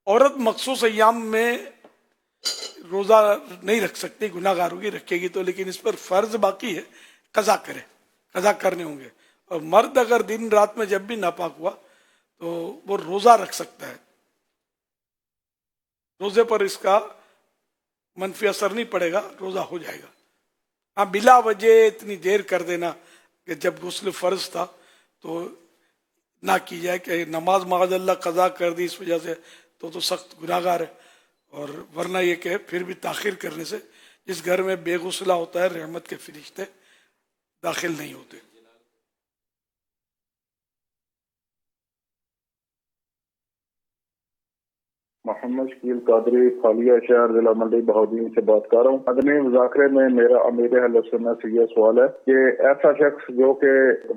عورت مخصوص ایام میں روزہ نہیں رکھ سکتی, گناہ گار ہوگی, رکھے گی تو, لیکن اس پر فرض باقی ہے, قضا کرنے ہوں گے. اور مرد اگر دن رات میں جب بھی ناپاک ہوا تو وہ روزہ رکھ سکتا ہے, روزے پر اس کا منفی اثر نہیں پڑے گا, روزہ ہو جائے گا. ہاں بلا وجہ اتنی دیر کر دینا کہ جب غسل فرض تھا تو نہ کی جائے کہ نماز معاذ اللہ قضا کر دی اس وجہ سے, تو سخت گناہ گار ہے. اور ورنہ یہ کہ پھر بھی تاخیر کرنے سے جس گھر میں بے غسلہ ہوتا ہے رحمت کے فرشتے داخل نہیں ہوتے. محمد شکیل قادری خالیہ شہر ضلع منڈی بہاؤدین سے بات کر رہا ہوں. مدنی مذاکرے میں میرا امیر اہل سنت سے یہ سوال ہے کہ ایسا شخص جو کہ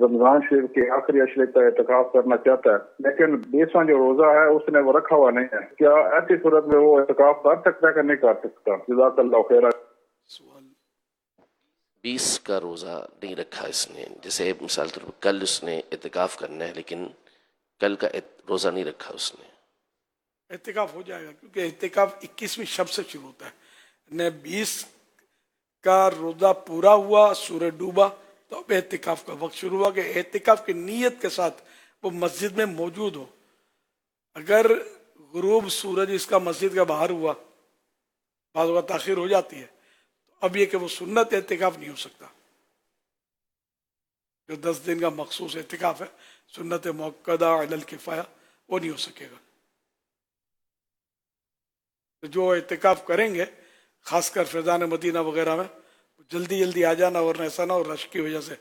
رمضان شریف کے آخری اشرے کا اعتکاف کرنا چاہتا ہے لیکن 20واں جو روزہ ہے اس نے وہ رکھا ہوا نہیں ہے, کیا ایسی صورت میں وہ اعتکاف کر سکتا ہے کہ نہیں کر سکتا؟ جزاک اللہ خیر. 20 کا روزہ نہیں رکھا اس نے, جیسے مثال طور پر کل اس نے اعتکاف کرنا ہے لیکن کل کا روزہ نہیں رکھا اس نے, اعتکاف ہو جائے گا کیونکہ اعتکاف 21ویں شب سے شروع ہوتا ہے. 20 کا روزہ پورا ہوا, سورج ڈوبا تو اب اعتکاف کا وقت شروع ہوا کہ اعتکاف کی نیت کے ساتھ وہ مسجد میں موجود ہو. اگر غروب سورج اس کا مسجد کا باہر ہوا, بعض اوقات تاخیر ہو جاتی ہے, تو اب یہ کہ وہ سنت اعتکاف نہیں ہو سکتا. جو 10 دن کا مخصوص اعتکاف ہے سنت موقدہ علی الکفایہ وہ نہیں ہو سکے گا. جو اعتکاف کریں گے خاص کر فیضان مدینہ وغیرہ میں جلدی جلدی آ جانا, ورنہ ایسا نہ ہو رش کی وجہ سے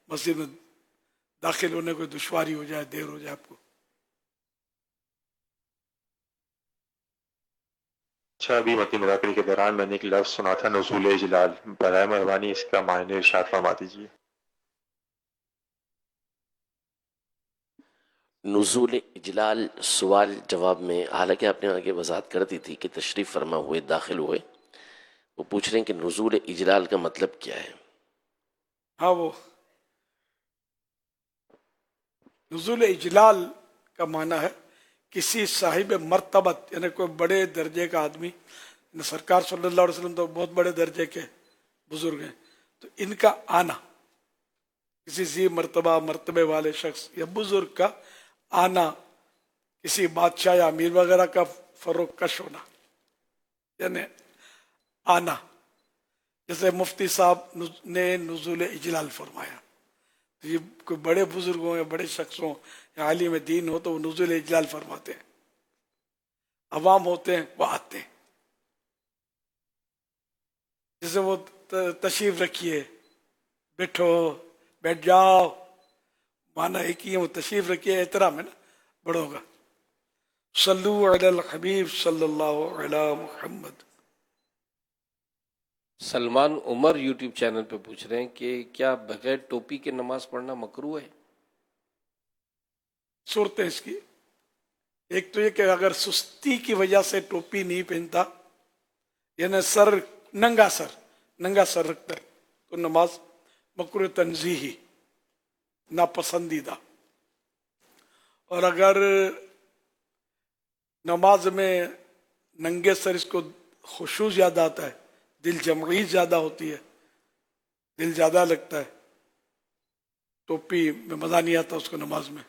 مسجد میں داخل ہونے کوئی دشواری ہو جائے, دیر ہو جائے آپ کو. اچھا, ابھی مدنی مذاکرے کے دوران میں نے ایک لفظ سنا تھا نزول اجلال, برائے مہربانی اس کا معنی ارشاد فرما دیجیے. نزول اجلال سوال جواب میں, حالانکہ آپ نے آگے وضاحت کر دی تھی کہ تشریف فرما ہوئے داخل ہوئے, وہ پوچھ رہے ہیں کہ نزول اجلال کا مطلب کیا ہے. ہاں, وہ نزول اجلال کا معنی ہے کسی صاحب مرتبت, یعنی کوئی بڑے درجے کا آدمی, سرکار صلی اللہ علیہ وسلم تو بہت بڑے درجے کے بزرگ ہیں, تو ان کا آنا, کسی ذی مرتبہ مرتبے والے شخص یا بزرگ کا آنا, کسی بادشاہ یا امیر وغیرہ کا فروکش ہونا, یعنی آنا. جیسے مفتی صاحب نے نزول اجلال فرمایا, تو یہ کوئی بڑے بزرگوں یا بڑے شخصوں یا عالم دین ہو تو وہ نزول اجلال فرماتے ہیں. عوام ہوتے ہیں وہ آتے ہیں, جیسے وہ تشریف رکھیے, بیٹھو, بیٹھ جاؤ, مانا ایک ہی ہے, وہ تشریف رکھیے احترام ہے نا بڑوں کا. صلو علی الحبیب صلی اللہ علی محمد. سلمان عمر یوٹیوب چینل پہ پوچھ رہے ہیں کہ کیا بغیر ٹوپی کے نماز پڑھنا مکروہ ہے؟ صورتیں اس کی, ایک تو یہ کہ اگر سستی کی وجہ سے ٹوپی نہیں پہنتا, یعنی سر ننگا سر رکھتا ہے, تو نماز مکروہ تنزیہی, ناپسندیدہ. اور اگر نماز میں ننگے سر اس کو خشوع زیادہ آتا ہے, دل جمعی زیادہ ہوتی ہے, دل زیادہ لگتا ہے, ٹوپی میں مزہ نہیں آتا اس کو نماز میں,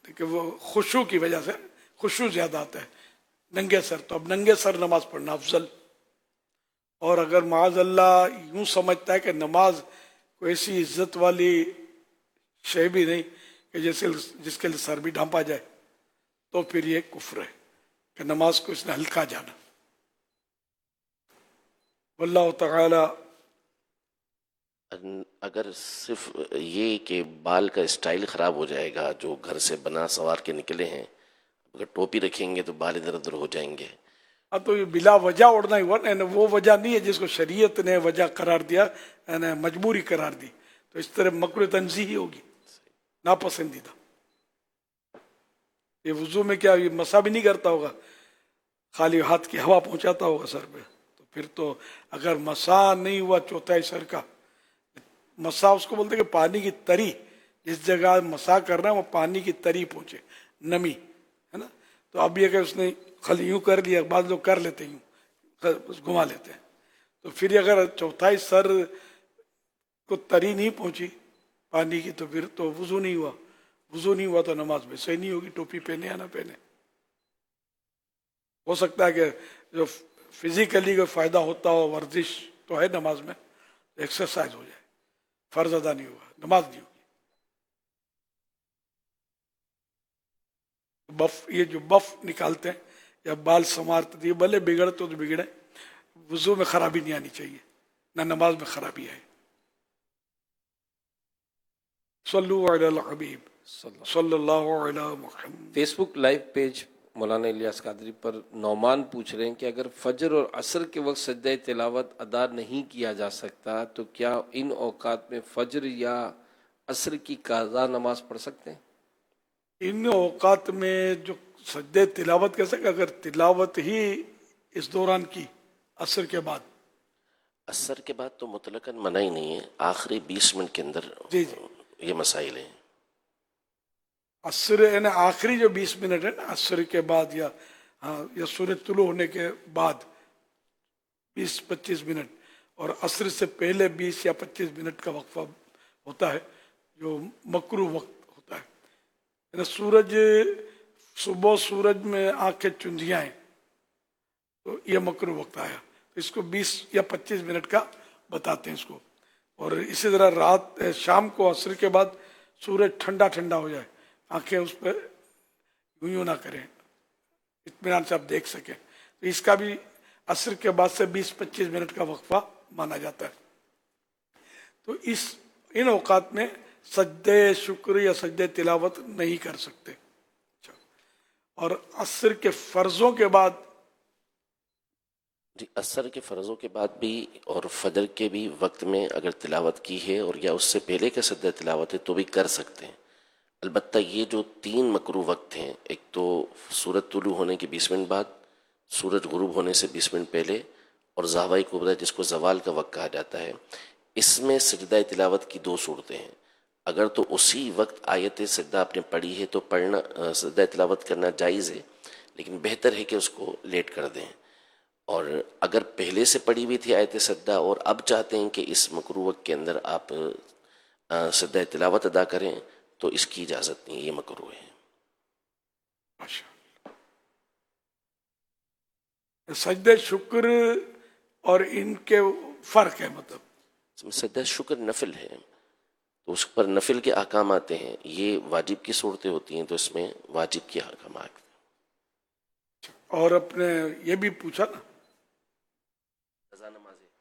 لیکن وہ خشوع کی وجہ سے خشوع زیادہ آتا ہے ننگے سر, تو اب ننگے سر نماز پڑھنا افضل. اور اگر معاذ اللہ یوں سمجھتا ہے کہ نماز کوئی ایسی عزت والی شے بھی نہیں کہ جس کے لیے سر بھی ڈھانپا جائے, تو پھر یہ کفر ہے کہ نماز کو اس نے ہلکا جانا. واللہ تعالی. اگر صرف یہ کہ بال کا اسٹائل خراب ہو جائے گا, جو گھر سے بنا سوار کے نکلے ہیں, اگر ٹوپی رکھیں گے تو بال ادھر ادھر ہو جائیں گے. اب تو یہ بلا وجہ اڑنا ہی ہوا نا, وہ وجہ نہیں ہے جس کو شریعت نے وجہ قرار دیا, یعنی مجبوری قرار دی, تو اس طرح مکروہ تنزیہی ہوگی, ناپسندیدہ. یہ وضو میں کیا یہ مسا بھی نہیں کرتا ہوگا, خالی ہاتھ کی ہوا پہنچاتا ہوگا سر پہ, تو پھر تو اگر مسا نہیں ہوا چوتھائی سر کا, مسا اس کو بولتے کہ پانی کی تری, جس جگہ مسا کرنا ہے وہ پانی کی تری پہنچے, نمی ہے نا. تو اب یہ کہ اس نے خالی یوں کر لیا, بعض لوگ کر لیتے یوں گھما لیتے ہیں, تو پھر اگر چوتھائی سر کو تری نہیں پہنچی پانی کی, تو پھر تو وضو نہیں ہوا. وضو نہیں ہوا تو نماز میں صحیح نہیں ہوگی, ٹوپی پہنے یا نہ پہنے. ہو سکتا ہے کہ جو فزیکلی کوئی فائدہ ہوتا ہو, ورزش تو ہے نماز میں, ایکسرسائز ہو جائے, فرض ادا نہیں ہوگا, نماز نہیں ہوگی. یہ جو بف نکالتے ہیں یا بال سنوارتے ہیں, بھلے بگڑتے تو بگڑے, وضو میں خرابی نہیں آنی چاہیے, نہ نماز میں خرابی آئے. صلو علی الحبیب صلی اللہ علی محمد. فیس بک لائیو پیج مولانا الیاس قادری پر نعمان پوچھ رہے ہیں کہ اگر فجر اور عصر کے وقت سجدہ تلاوت ادا نہیں کیا جا سکتا تو کیا ان اوقات میں فجر یا عصر کی قضا نماز پڑھ سکتے ہیں؟ ان اوقات میں جو سجدہ تلاوت کر سکے، اگر تلاوت ہی اس دوران کی عصر کے بعد، عصر کے بعد تو مطلقاً منع ہی نہیں ہے، آخری 20 منٹ کے اندر جی یہ مسائل ہیں۔ عصر یعنی آخری جو 20 منٹ ہے نا عصر کے بعد یا سورج طلوع ہونے کے بعد 20-25 منٹ، اور عصر سے پہلے 20 یا 25 منٹ کا وقفہ ہوتا ہے جو مکروہ وقت ہوتا ہے۔ یعنی سورج صبح سورج میں آنکھیں چندیاں ہیں تو یہ مکروہ وقت آیا، تو اس کو 20 یا 25 منٹ کا بتاتے ہیں اس کو۔ اور اسی طرح رات شام کو عصر کے بعد سورج ٹھنڈا ٹھنڈا ہو جائے، آنکھیں اس پہ یوں نہ کریں، اطمینان سے آپ دیکھ سکیں، تو اس کا بھی عصر کے بعد سے 20-25 منٹ کا وقفہ مانا جاتا ہے۔ تو ان اوقات میں سجدے شکر یا سجدے تلاوت نہیں کر سکتے۔ اور عصر کے فرضوں کے بعد، جی عصر کے فرضوں کے بعد بھی اور فجر کے بھی وقت میں اگر تلاوت کی ہے اور یا اس سے پہلے کا سجدہ تلاوت ہے تو بھی کر سکتے ہیں۔ البتہ یہ جو 3 مکروہ وقت ہیں، ایک تو سورج طلوع ہونے کے 20 منٹ بعد، سورج غروب ہونے سے 20 منٹ پہلے، اور زاویہ کبریٰ جس کو زوال کا وقت کہا جاتا ہے، اس میں سجدہ تلاوت کی 2 صورتیں ہیں۔ اگر تو اسی وقت آیت سجدہ آپ نے پڑھی ہے تو پڑھنا سجدہ تلاوت کرنا جائز ہے، لیکن بہتر ہے کہ اس کو لیٹ کر دیں۔ اور اگر پہلے سے پڑھی ہوئی تھی آیت سجدہ اور اب چاہتے ہیں کہ اس مکروہ وقت کے اندر آپ سجدہ تلاوت ادا کریں تو اس کی اجازت نہیں، یہ مکروہ ہے۔ سجدہ شکر اور ان کے فرق ہے، مطلب سجدہ شکر نفل ہے تو اس پر نفل کے احکام آتے ہیں، یہ واجب کی صورتیں ہوتی ہیں تو اس میں واجب کے احکام آتے ہیں۔ اور اپنے یہ بھی پوچھا نا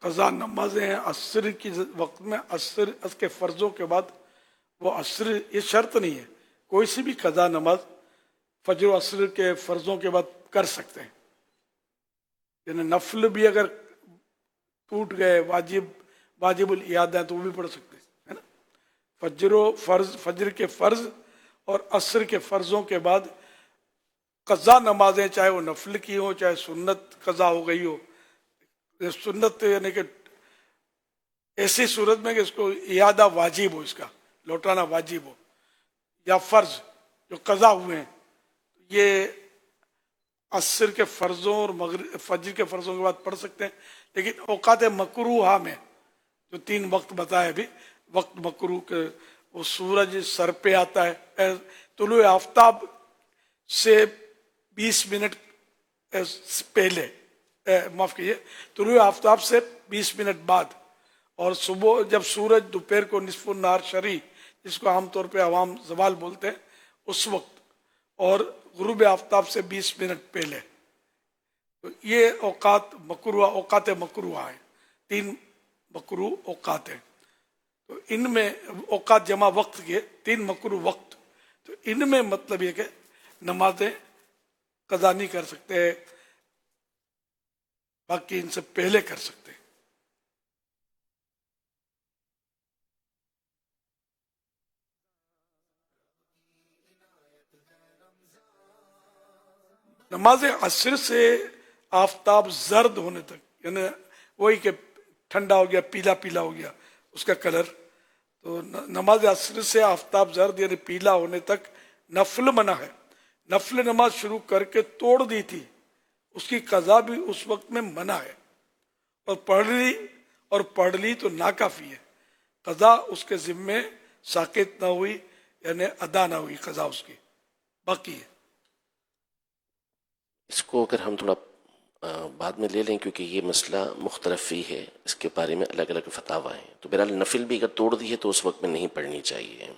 قضا نمازیں عصر کی وقت میں، عصر کے فرضوں کے بعد وہ عصر، یہ شرط نہیں ہے، کوئی سی بھی قضا نماز فجر و عصر کے فرضوں کے بعد کر سکتے ہیں۔ یعنی نفل بھی اگر ٹوٹ گئے، واجب الاعادہ ہے تو وہ بھی پڑھ سکتے ہیں، ہے نا۔ فجر کے فرض اور عصر کے فرضوں کے بعد قضا نمازیں، چاہے وہ نفل کی ہو چاہے سنت قضا ہو گئی ہو، سنت یعنی کہ ایسی صورت میں کہ اس کو اعادہ واجب ہو، اس کا لوٹانا واجب ہو، یا فرض جو قضا ہوئے ہیں، یہ عصر کے فرضوں اور فجر کے فرضوں کے بعد پڑھ سکتے ہیں۔ لیکن اوقات مکروہہ میں جو 3 وقت بتائے ابھی، وقت مکروہ کے وہ سورج سر پہ آتا ہے، طلوع آفتاب سے 20 منٹ پہلے، معاف کیجیے، طلوع آفتاب سے 20 منٹ بعد، اور صبح جب سورج دوپہر کو نصف النہار شرعی، جس کو عام طور پہ عوام زوال بولتے ہیں، اس وقت، اور غروب آفتاب سے 20 منٹ پہلے، تو یہ اوقات مکروہ ہیں، 3 مکروہ اوقات ہیں۔ تو ان میں اوقات جمع وقت کے 3 مکروہ وقت، تو ان میں مطلب یہ کہ نمازیں قضا نہیں کر سکتے، باقی ان سے پہلے کر سکتے ہیں۔ نماز عصر سے آفتاب زرد ہونے تک، یعنی وہی کہ ٹھنڈا ہو گیا، پیلا پیلا ہو گیا اس کا کلر، تو نماز عصر سے آفتاب زرد یعنی پیلا ہونے تک نفل منع ہے۔ نفل نماز شروع کر کے توڑ دی تھی، اس کی قضا بھی اس وقت میں منع ہے، اور پڑھ لی تو ناکافی ہے، قضا اس کے ذمے ساقط نہ ہوئی، یعنی ادا نہ ہوئی قضا اس کی، باقی ہے۔ اس کو اگر ہم تھوڑا بعد میں لے لیں کیونکہ یہ مسئلہ مختلف ہی ہے، اس کے بارے میں الگ الگ فتاویٰ ہیں، تو بہرحال نفل بھی اگر توڑ دی ہے تو اس وقت میں نہیں پڑھنی چاہیے۔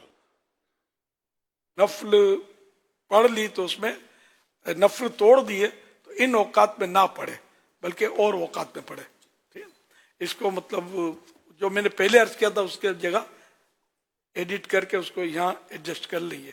نفل پڑھ لی تو اس میں نفل توڑ دیے تو ان اوقات میں نہ پڑھے بلکہ اور اوقات میں پڑھے، ٹھیک ہے؟ اس کو مطلب جو میں نے پہلے عرض کیا تھا اس کے جگہ ایڈٹ کر کے اس کو یہاں ایڈجسٹ کر لئیے۔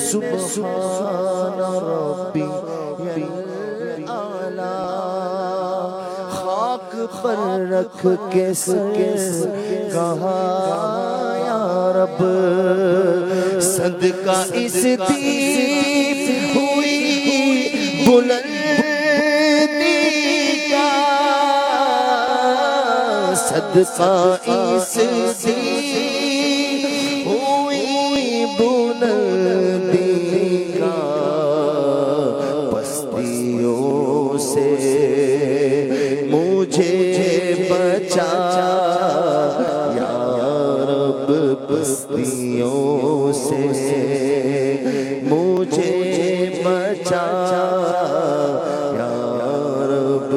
سبحان ربی اعلی خاک پر رکھ کے کہا یا رب صدقہ اس دی ہوئی بلندی کا صدقہ اس دی ہوئی بلندی کا پستیوں سے مجھے بچا یا رب پستیوں سے مجھے بچا یا رب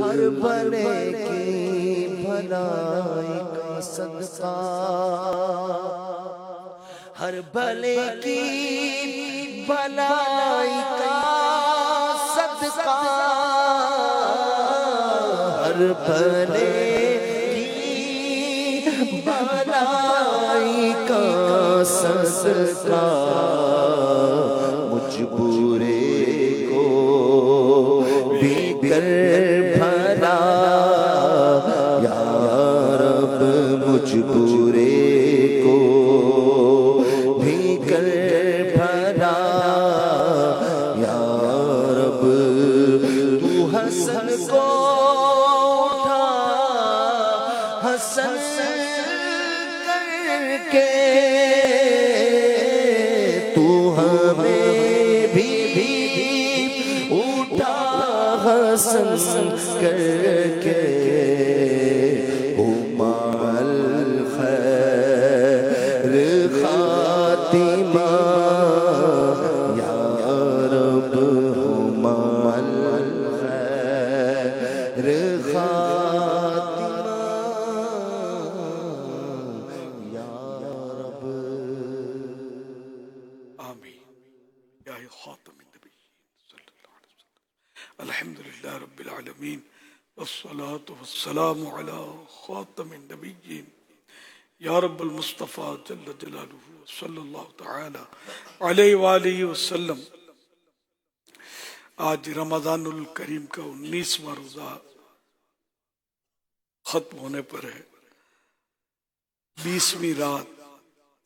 ہر بھلے کی بھلائی کا صدقہ ہر بھلے کی بھلائی کا صدقہ ہر بھلے کی بھلائی کا صدقہ مجھ برے کو بھی کر بھلا یا رب مجھ برے کو بھی کر بھلا یا رب تو حسن کو اٹھا حسن کر کے تو ہمیں بھی اٹھا حسن کر کے خاتمہ یا رب مال خیر خاتمہ یا رب آمین یا خاتم النبیین صلی اللہ علیہ وسلم الحمدللہ رب العالمین والصلاة والسلام علی خاتم النبیین یا رب المصطفیٰ جل جلالہ صلی اللہ تعالی علیہ وآلہ وسلم۔ آج رمضان الکریم کا 19واں روزہ ختم ہونے پر ہے۔ 20ویں رات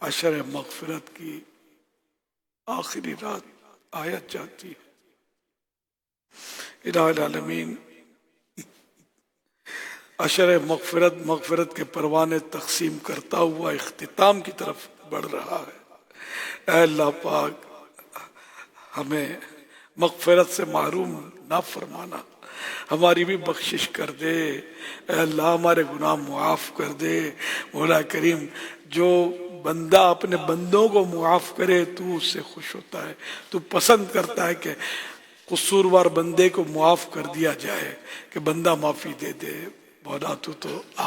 عشر مغفرت کی آخری رات آیت جاتی ہے۔ الہ العالمین عشر مغفرت کے پروانے تقسیم کرتا ہوا اختتام کی طرف بڑھ رہا ہے۔ اے اللہ پاک ہمیں مغفرت سے محروم نہ فرمانا، ہماری بھی بخشش کر دے۔ اے اللہ ہمارے گناہ معاف کر دے۔ مولا کریم جو بندہ اپنے بندوں کو معاف کرے تو اس سے خوش ہوتا ہے، تو پسند کرتا ہے کہ قصوروار بندے کو معاف کر دیا جائے، کہ بندہ معافی دے دے۔ مولا تو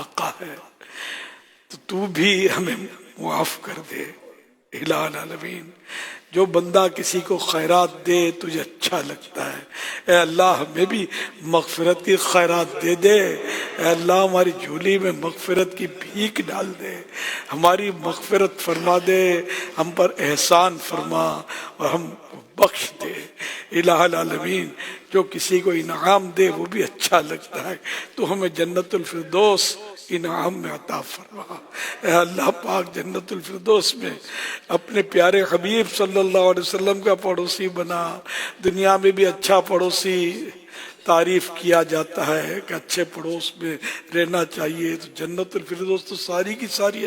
آقا ہے، تو بھی ہمیں معاف کر دے۔ الہ العالمین جو بندہ کسی کو خیرات دے تجھے اچھا لگتا ہے، اے اللہ ہمیں بھی مغفرت کی خیرات دے دے۔ اے اللہ ہماری جھولی میں مغفرت کی بھیک ڈال دے، ہماری مغفرت فرما دے، ہم پر احسان فرما اور ہم بخش دے۔ الہ العالمین جو کسی کو انعام دے وہ بھی اچھا لگتا ہے، تو ہمیں جنت الفردوس انعام میں عطا فرما۔ اے اللہ پاک جنت الفردوس میں اپنے پیارے حبیب صلی اللہ علیہ وسلم کا پڑوسی بنا۔ دنیا میں بھی اچھا پڑوسی تعریف کیا جاتا ہے کہ اچھے پڑوس میں رہنا چاہیے، تو جنت الفردوس تو ساری کی ساری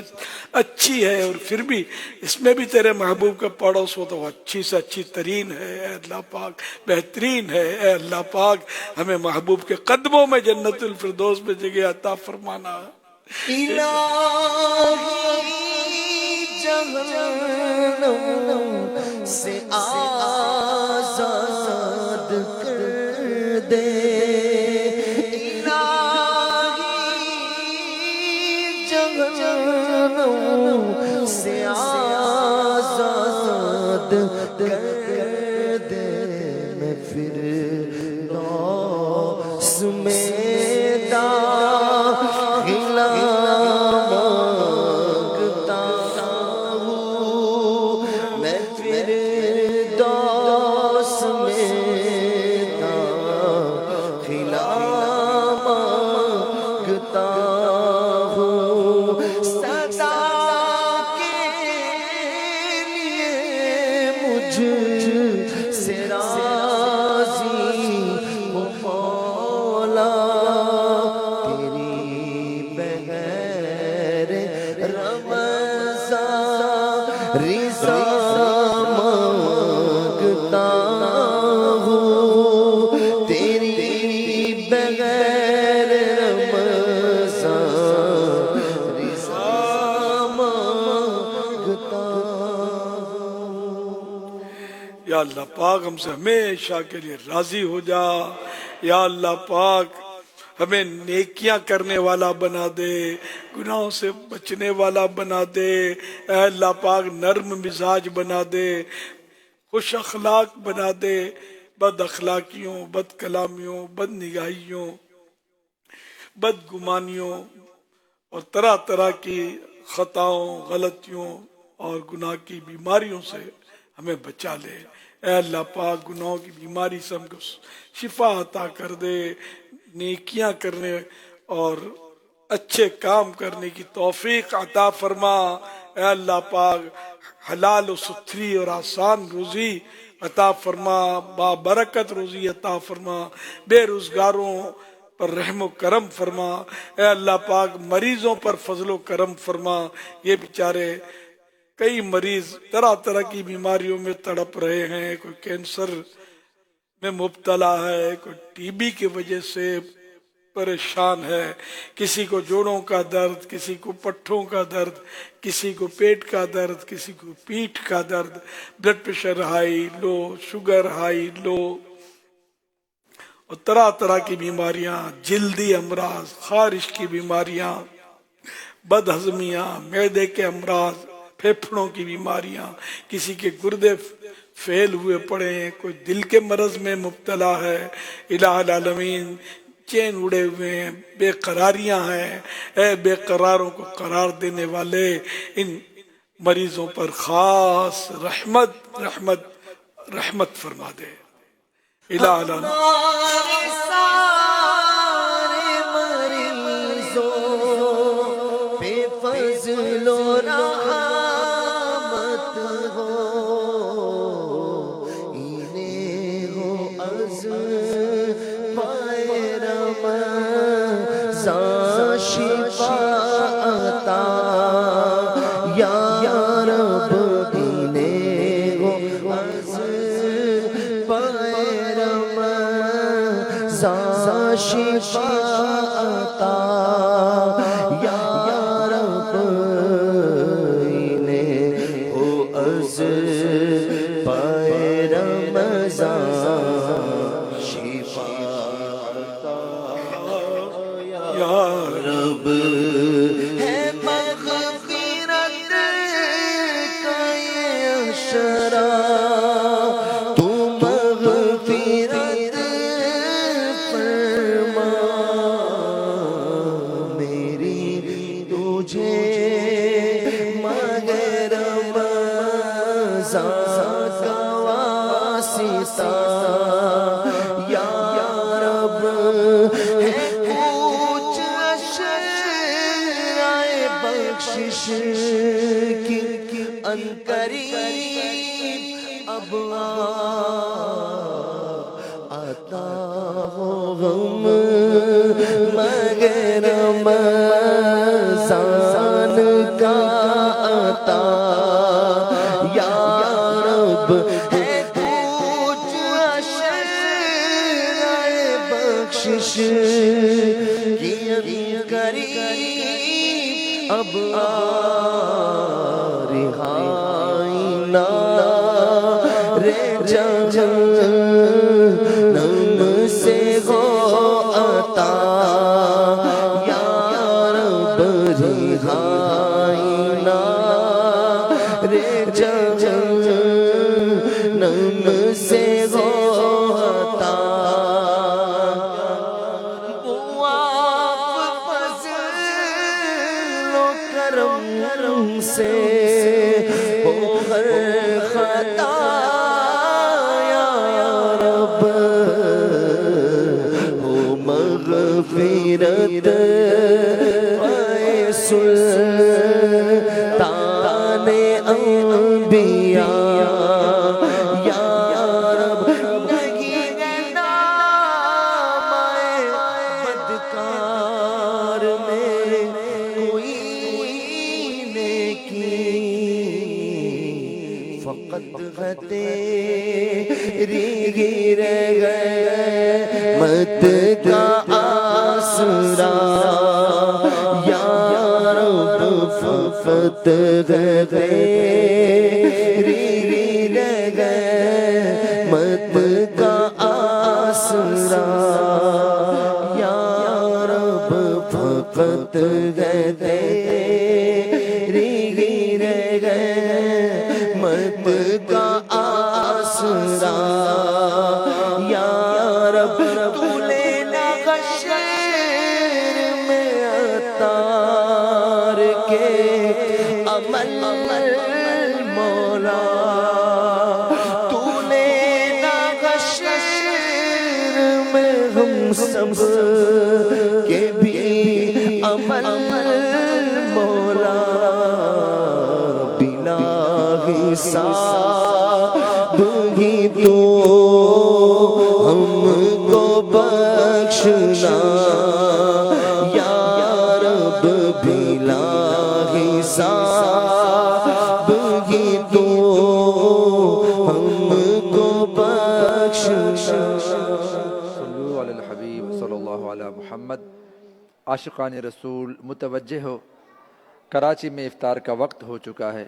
اچھی ہے، اور پھر بھی اس میں بھی تیرے محبوب کا پڑوس ہو تو وہ اچھی سے اچھی ترین ہے۔ اے اللہ پاک بہترین ہے۔ اے اللہ پاک ہمیں محبوب کے قدموں میں جنت الفردوس میں جگہ عطا فرمانا۔ الہی جہنم سے آزاد کر دے، الہی جہنم سے آزاد کر دے، میں فردوس میں داخلہ مانگتا ہوں، میں مجھ سے راضی ہو مولا، تیری بغیر رمضان رضا مانگتا ہوں، تیری بغیر رمضان رضا مانگتا ہوں۔ یا اللہ پاک ہم سے ہمیشہ کے لیے راضی ہو جا، یا اللہ پاک ہمیں نیکیاں کرنے والا بنا دے، گناہوں سے بچنے والا بنا دے، اے اللہ پاک نرم مزاج بنا دے، خوش اخلاق بنا دے، بد اخلاقیوں، بد کلامیوں، بد نگاہیوں، بد گمانیوں اور طرح طرح کی خطاؤں، غلطیوں اور گناہ کی بیماریوں سے ہمیں بچا لے۔ اے اللہ پاک گناہوں کی بیماری سے ہم کو شفا عطا کر دے، نیکیاں کرنے اور اچھے کام کرنے کی توفیق عطا فرما۔ اے اللہ پاک حلال و ستھری اور آسان روزی عطا فرما، بابرکت روزی عطا فرما، بے روزگاروں پر رحم و کرم فرما۔ اے اللہ پاک مریضوں پر فضل و کرم فرما، یہ بیچارے کئی مریض طرح طرح کی بیماریوں میں تڑپ رہے ہیں، کوئی کینسر میں مبتلا ہے، کوئی ٹی بی کی وجہ سے پریشان ہے، کسی کو جوڑوں کا درد، کسی کو پٹھوں کا درد، کسی کو پیٹ کا درد، کسی کو پیٹھ کا درد، blood pressure high low, sugar high low اور طرح طرح کی بیماریاں، جلدی امراض، خارش کی بیماریاں، بد ہضمیاں، معدے کے امراض، پھیپھڑوں کی بیماریاں، کسی کے گردے فیل ہوئے پڑے ہیں، کوئی دل کے مرض میں مبتلا ہے، الہ العالمین چین اڑے ہوئے ہیں، بے قراریاں ہیں، اے بے قراروں کو قرار دینے والے ان مریضوں پر خاص رحمت فرما دے۔ الہ العالمین سارے مریضوں پہ فضل و رحمت ہو، انہیں ہو از پائے رمضان شفا عطا، یا رب انہیں ہو از پائے رمضان شفا عطا، یا رب انہیں ہو از پائے رمضان شفا عطا، یا رب ہے مغفرت کا یہ اشرا، تو مغفرت فرما، میری تجھے مگر رمضان کا واسطہ، یا رب ہے کچھ اشرائے بخشش کی عنقریب اب عطا ہو غم مگر رمضان کا عطا، یا رب ہے کچھ اشرائے بخشش کی عنقریب اب رہائی نہ رے جہنم سے ہو عطا، یا رب رہائی نہ رے جہنم سے ہو عطا، کرم سے ہو ہر خطا، یا رب ہو مغفرت پائے سلطان انبیاء، تیری گر گئے مت کا آسرا یا رب فقط تیری گر گئے مت کا آسرا یا رب فقط تیری گر گئے مت کا آسرا یا رب تو لینا غشیر میں اتار کے عمل مولا تو لینا غشیر میں ہم سب کے بھی عمل مولا بلا حساب ہی تو ہم کو بخشنا یا رب بلا حساب ہی تو ہم کو بخشنا. صلو علی الحبیب صلی اللہ علی محمد. عاشقان رسول متوجہ ہو، کراچی میں افطار کا وقت ہو چکا ہے.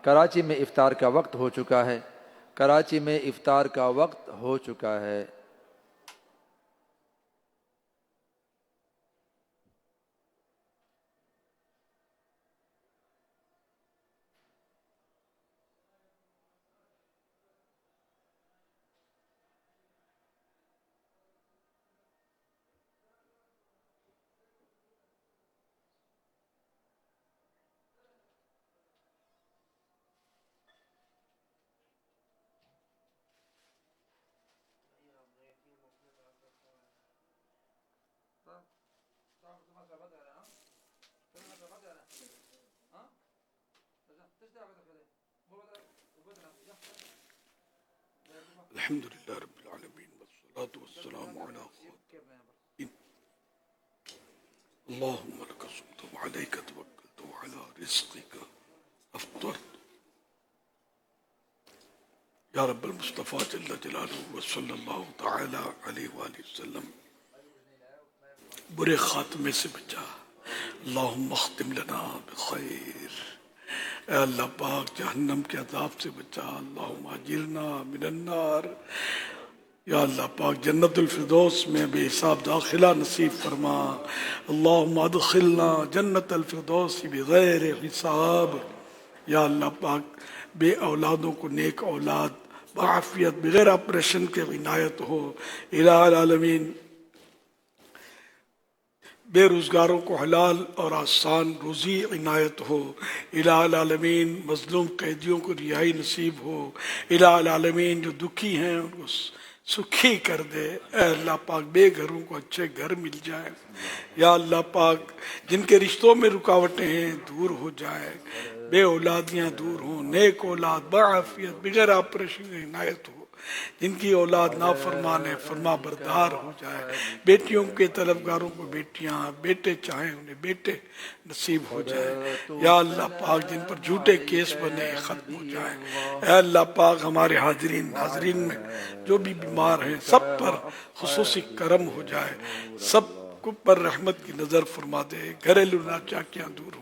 کراچی میں افطار کا وقت ہو چکا ہے. کراچی میں افطار کا وقت ہو چکا ہے. الحمد لله رب العالمين والصلاة والسلام على خاتم. اللهم لك صمت وعليك توكلت وعلى رزقك أفطرت. یا رب المصطفیٰ جل جلالہ وصلی اللہ تعالی علیہ وآلہ وسلم برے خاتمے سے بچا. اللہم اختم لنا بخیر. اے اللہ پاک جہنم کے عذاب سے بچا. اللہم اجرنا من النار. یا اللہ پاک جنت الفردوس میں بے حساب داخلہ نصیب فرما. اللہم ادخلنا جنت الفردوس بغیر حساب. یا اللہ پاک بے اولادوں کو نیک اولاد بعافیت بغیر آپریشن کے عنایت ہو. الہ العالمین بے روزگاروں کو حلال اور آسان روزی عنایت ہو. الہ العالمین مظلوم قیدیوں کو رہائی نصیب ہو. الہ العالمین جو دکھی ہیں ان کو سکھی کر دے. اے اللہ پاک بے گھروں کو اچھے گھر مل جائے. یا اللہ پاک جن کے رشتوں میں رکاوٹیں ہیں دور ہو جائے. بے اولادیاں دور ہوں. نیک اولاد بعافیت بغیر آپریشن عنایت ہو. جن کی اولاد نافرمان ہے فرما بردار ہو جائے. بیٹیوں کے طلبگاروں کو بیٹیاں، بیٹے چاہیں انہیں بیٹے نصیب ہو جائے. یا اللہ پاک جن پر جھوٹے کیس بنے ختم ہو جائیں. اے اللہ پاک ہمارے حاضرین ناظرین میں جو بھی بیمار ہیں سب پر خصوصی کرم ہو جائے. سب کو پر رحمت کی نظر فرما دے. گھریلو ناچاکیاں دور ہوں.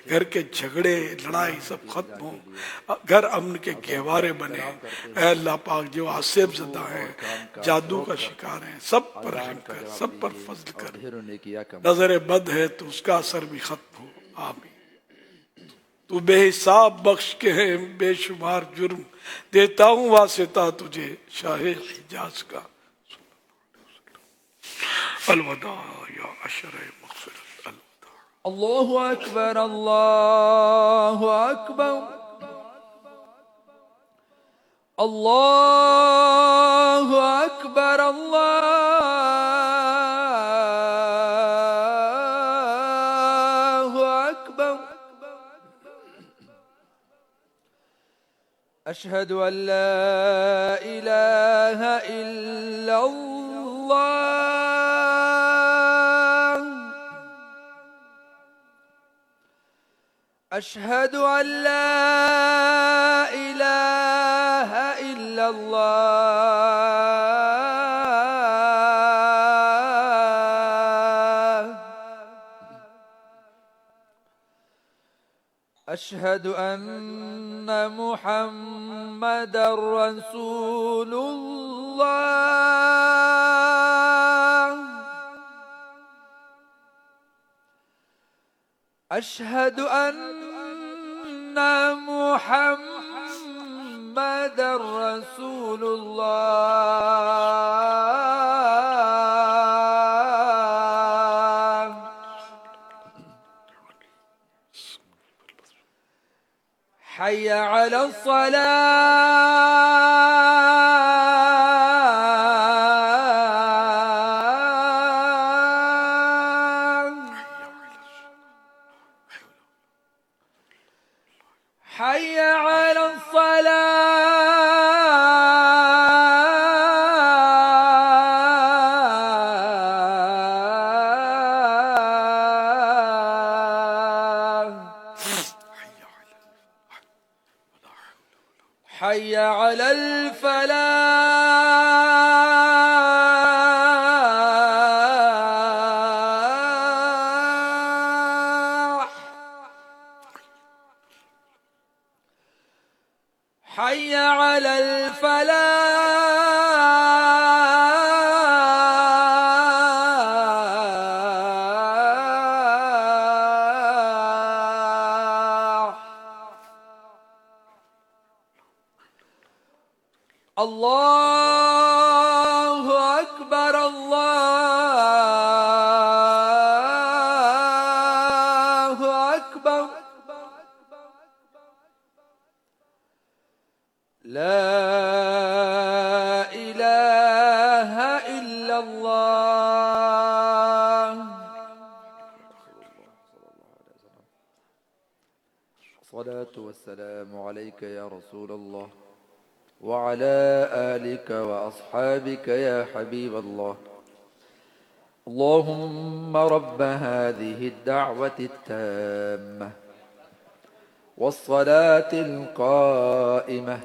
گھر کے جھگڑے لڑائی سب ختم ہوں. گھر امن کے گہوارے بنے. اے اللہ پاک جو عاصف زدہ ہیں جادو کا شکار ہیں سب پر رحم کر، سب پر فضل کر. نظر بد ہے تو اس کا اثر بھی ختم ہو. آمین. تو بے حساب بخش کے ہے بے شمار جرم دیتا ہوں واسطہ تجھے شاہ حجاز کا. الوداع یا عشر مغفرت. اللہ اکبر اللہ اکبر اللہ اکبر اللہ اکبر. اشہد ان لا الہ الا اللہ. اشہد ان لا الہ إلا الله أشهد أن محمدا رسول الله أشهد أن محمدا رسول الله حي على الصلاة حي على الصلاة حي على الفلاح حي على الفلاح الله أكبر الله أكبر لا إله إلا الله الصلاة والسلام عليك يا رسول الله وعلى آلك وأصحابك يا حبيب الله اللهم رب هذه الدعوة التامة والصلاة القائمة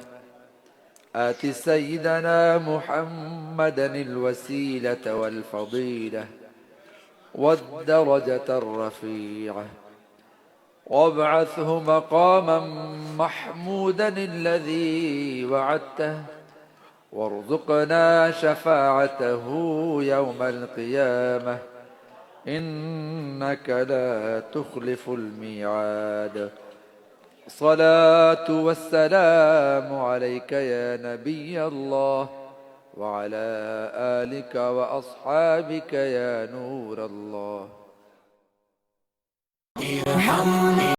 آت سيدنا محمدا الوسيلة والفضيلة والدرجة الرفيعة وابعثه مقاما محمودا الذي وعدته وارزقنا شفاعته يوم القيامة إنك لا تخلف الميعاد الصلاة والسلام عليك يا نبي الله وعلى آلك وأصحابك يا نور الله